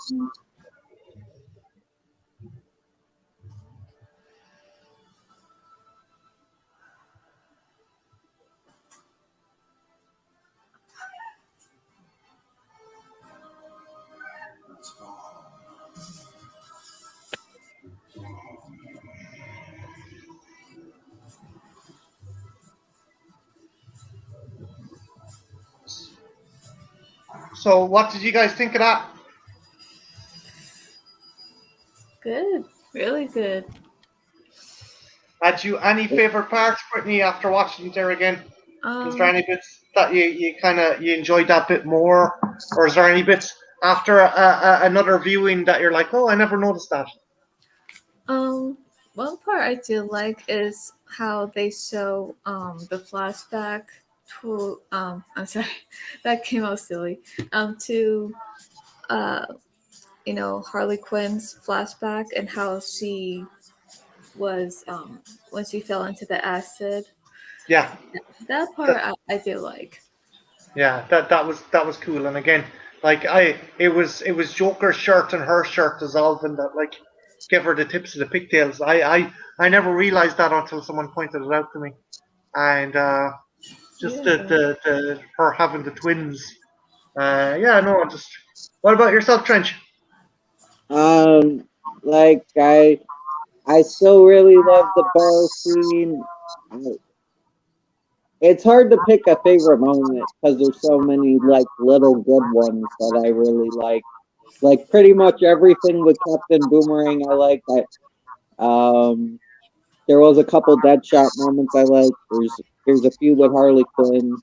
So, what did you guys think of that? Good, really good. Had you any favorite parts, Brittany, after watching it there again? Is there Um, any bits that you enjoyed that bit more, or is there any bits after another viewing that you're like, oh, I never noticed that? one part I do like is how they show the flashback to I'm sorry, that came out silly. To uh Harley Quinn's flashback and how she was when she fell into the acid. Yeah, That part that, I do like. yeah, that was cool. And again, like it was Joker's shirt and her shirt dissolving that like give her the tips of the pigtails. I never realized that until someone pointed it out to me. And just Yeah. the her having the twins. Yeah, no, just what about yourself, Trench? Like I still really love the bar scene. It's hard to pick a favorite moment because there's so many like little good ones that I really like. Like pretty much everything with Captain Boomerang, I like. There was a couple Deadshot moments I like. There's a few with Harley Quinn.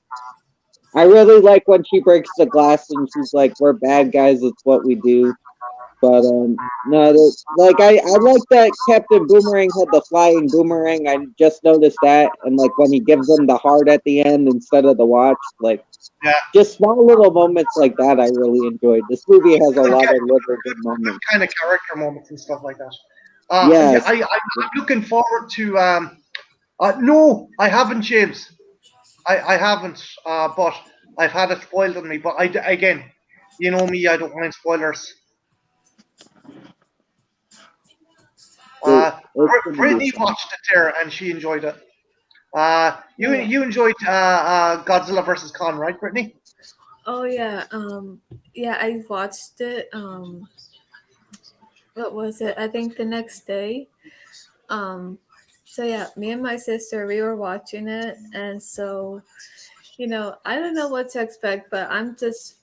I really like when she breaks the glass and she's like, "We're bad guys. It's what we do." But no, like I like that Captain Boomerang had the flying boomerang. I just noticed that, and like when he gives them the heart at the end instead of the watch, like Yeah, just small little moments like that. I really enjoyed. This movie has a good, lot good, of little good, good good moments. kind of character moments and stuff like that. Yeah, Yes, I'm looking forward to. No, I haven't, James. I haven't. But I've had it spoiled on me. But again, you know me, I don't mind spoilers. it's gonna be Brittany fun. watched it there and she enjoyed it. You Yeah. you enjoyed Godzilla versus Kong, right, Brittany? Oh yeah. Yeah, I watched it. What was it? I think the next day. Um, so yeah, me and my sister we were watching it, and so I don't know what to expect, but I'm just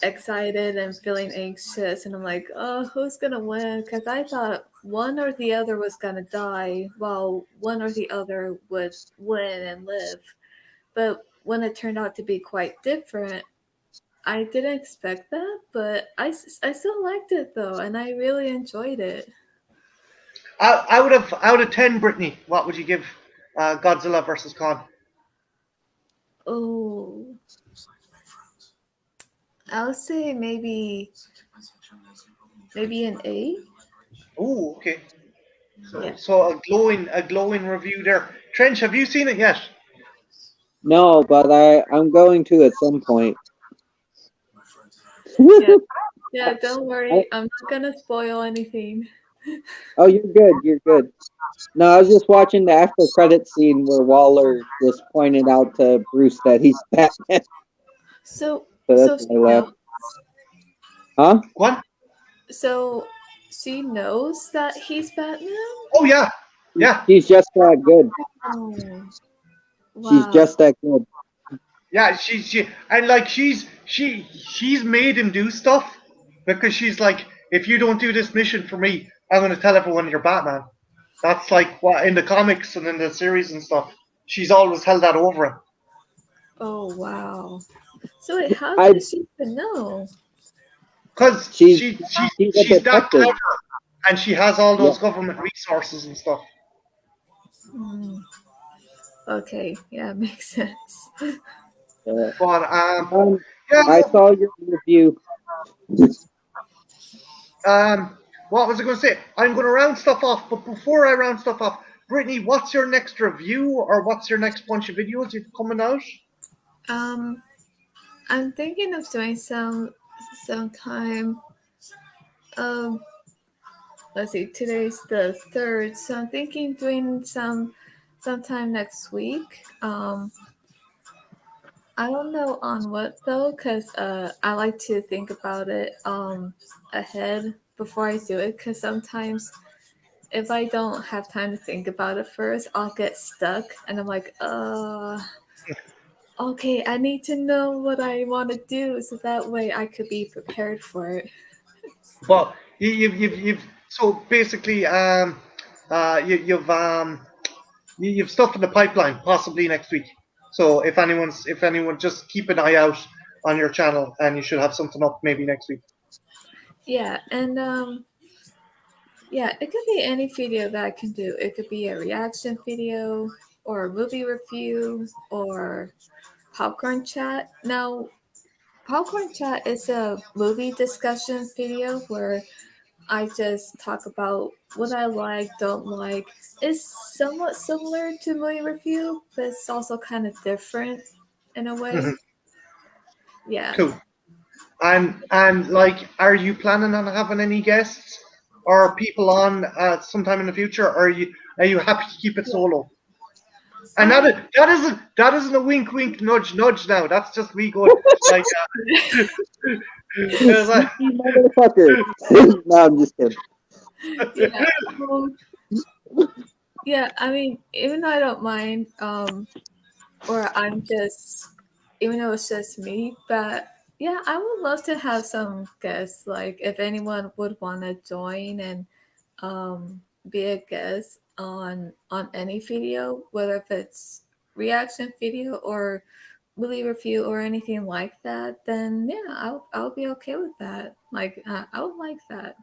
excited and feeling anxious, and I'm like, oh, who's gonna win? Because I thought one or the other was gonna die, while one or the other would win and live. But when it turned out to be quite different, I didn't expect that, but I still liked it though, and I really enjoyed it. Out of 10, Brittany, what would you give Godzilla versus Kong? Oh, I'll say maybe an A. Oh, okay. So Yeah. so a glowing review there. Trench, have you seen it yet? No, but I'm going to at some point. Yeah. Yeah, don't I, worry. I'm not gonna spoil anything. oh, you're good. You're good. No, I was just watching the after credit scene where Waller just pointed out to Bruce that he's Batman. So So that's so why I she knows laughed. Huh? What? so she knows that he's Batman? Oh yeah, yeah, She's just that good. Oh, She's wow. just that good. yeah. She and like she's made him do stuff because she's like, if you don't do this mission for me, I'm gonna tell everyone you're Batman. That's like what in the comics and in the series and stuff. She's always held that over him Oh, wow. So wait, how I does she even know? because she's she's a she's that detective. clever and she has all Yeah. those government resources and stuff. Hmm. Okay, yeah, makes sense. Uh, But um, yeah, I saw your review. what was I going to say? I'm going to round stuff off, but before I round stuff off, Brittany, what's your next review or what's your next bunch of videos you've coming out? Um, I'm thinking of doing some sometime. Um, let's see. Today's the 3rd, so I'm thinking doing sometime next week. I don't know on what though, cause I like to think about it ahead before I do it. Cause sometimes if I don't have time to think about it first, I'll get stuck, and I'm like, okay, I need to know what I want to do, so that way I could be prepared for it. But you've so basically you've stuff in the pipeline possibly next week. So if anyone just keep an eye out on your channel, and you should have something up maybe next week. Yeah, and yeah, it could be any video that I can do. It could be a reaction video or a movie review or popcorn chat. Now, popcorn chat is a movie discussion video where I just talk about what I like, don't like. It's somewhat similar to movie review, but it's also kind of different in a way. Yeah. Cool. And like, are you planning on having any guests or people on sometime in the future, or are you happy to keep it solo? And that isn't a wink wink nudge nudge now. That's just me going like, like Motherfucker. No, I'm just kidding. Yeah. Yeah, I mean, even though I don't mind, or I'm just, even though it's just me, but yeah, I would love to have some guests. Like, if anyone would want to join and be a guest on any video, whether if it's reaction video or movie review or anything like that, then yeah, I'll be okay with that. Like, I would like that.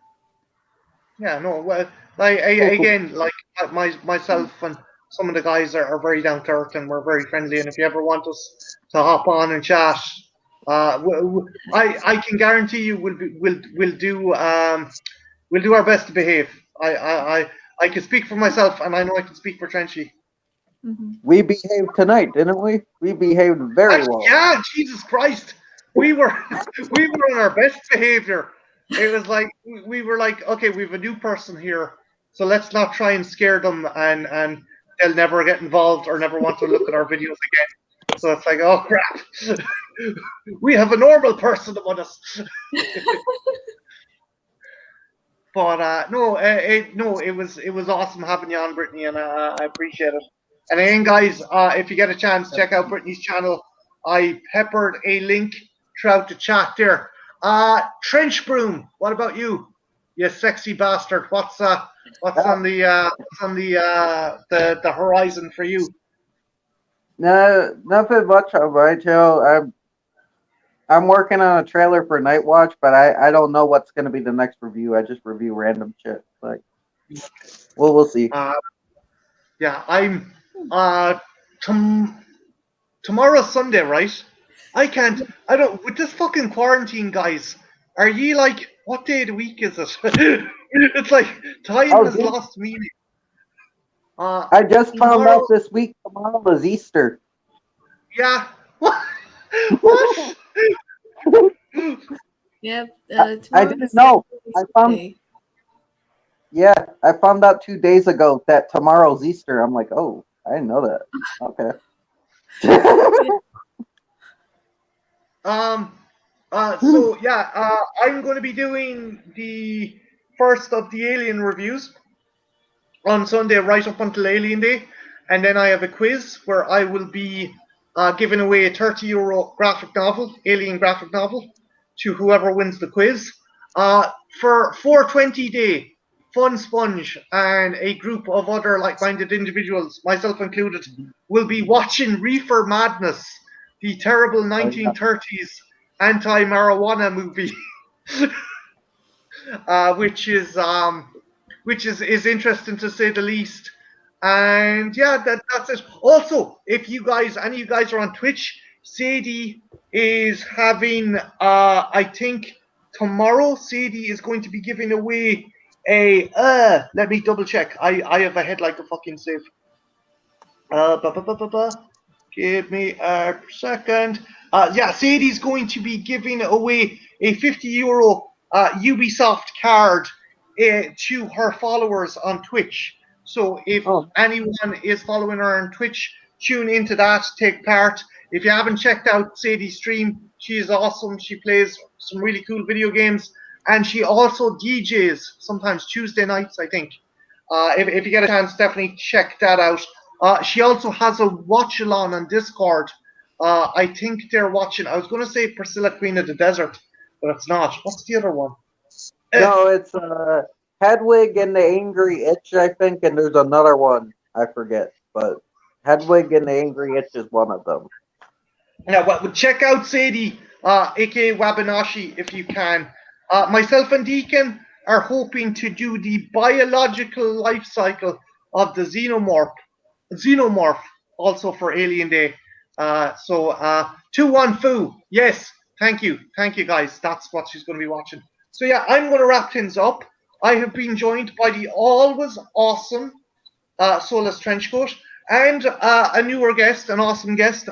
yeah, no, well, like again, like myself and some of the guys are very down to earth, and we're very friendly. And if you ever want us to hop on and chat, I can guarantee you we'll do our best to behave. I can speak for myself, and I know I can speak for Trenchy. Hmm. We behaved tonight, didn't we? We behaved very Actually, well. yeah, Jesus Christ, we were we were on our best behavior. It was like we were like, okay, we have a new person here, so let's not try and scare them, and they'll never get involved or never want to look at our videos again. So it's like, oh crap, we have a normal person among us. But no, it was awesome having you on, Brittany, and I appreciate it. And again, guys, if you get a chance, check out Brittany's channel. I peppered a link throughout the chat there. Trench Broom, what about you? You sexy bastard. What's on the horizon for you? No, nothing much on my channel. I'm working on a trailer for Night Watch, but I don't know what's gonna be the next review. I just review random shit. Like, well, we'll see. Yeah, I'm tomorrow's Sunday, right? I don't with this fucking quarantine, guys. Are ye like, what day of the week is it? It's like time has dude, lost meaning. I just found Tomorrow, out this week tomorrow is Easter. yeah. What? What? Yep. I Tomorrow didn't is know. Sunday. I found out 2 days ago that tomorrow's Easter. I'm like, oh, I didn't know that. Okay. So yeah, I'm going to be doing the first of the Alien reviews on Sunday, right up until Alien Day, and then I have a quiz where I will be giving away a €30 graphic novel, Alien graphic novel, to whoever wins the quiz. For 420 Day, Fun Sponge and a group of other like-minded individuals, myself included, will be watching Reefer Madness, the terrible 1930s anti-marijuana movie, which is interesting to say the least. And yeah, that's it. Also, if any of you guys are on Twitch, Sadie is having I think tomorrow Sadie is going to be giving away a let me double check. I have a head like a fucking sieve. Give me a second. Yeah, Sadie's going to be giving away a €50 Ubisoft card to her followers on Twitch. So if Oh. anyone is following her on Twitch, tune into that, take part. If you haven't checked out Sadie's stream, she is awesome. She plays some really cool video games, and she also DJs sometimes Tuesday nights, I think. If you get a chance, definitely check that out. She also has a watch-along on Discord. I think they're watching. I was going to say Priscilla, Queen of the Desert, but it's not. What's the other one? No, it's Hedwig and the Angry Itch, I think, and there's another one I forget, but Hedwig and the Angry Itch is one of them. Yeah, well, check out Sadie, aka Wabanashi, if you can. Myself and Deacon are hoping to do the biological life cycle of the xenomorph, also for Alien Day. So 2-1 Foo. Yes, thank you, guys. That's what she's going to be watching. So yeah, I'm going to wrap things up. I have been joined by the always awesome Souless Trenchcoat and a newer guest, an awesome guest,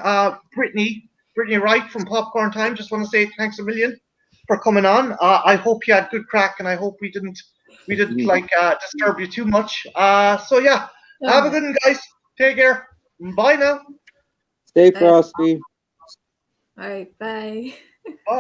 Brittany Wright from Popcorn Time. Just want to say thanks a million for coming on. I hope you had good crack, and I hope we didn't like disturb you too much. So yeah, have a good one, guys. Take care. Bye now. Stay frosty. All right, bye. Bye.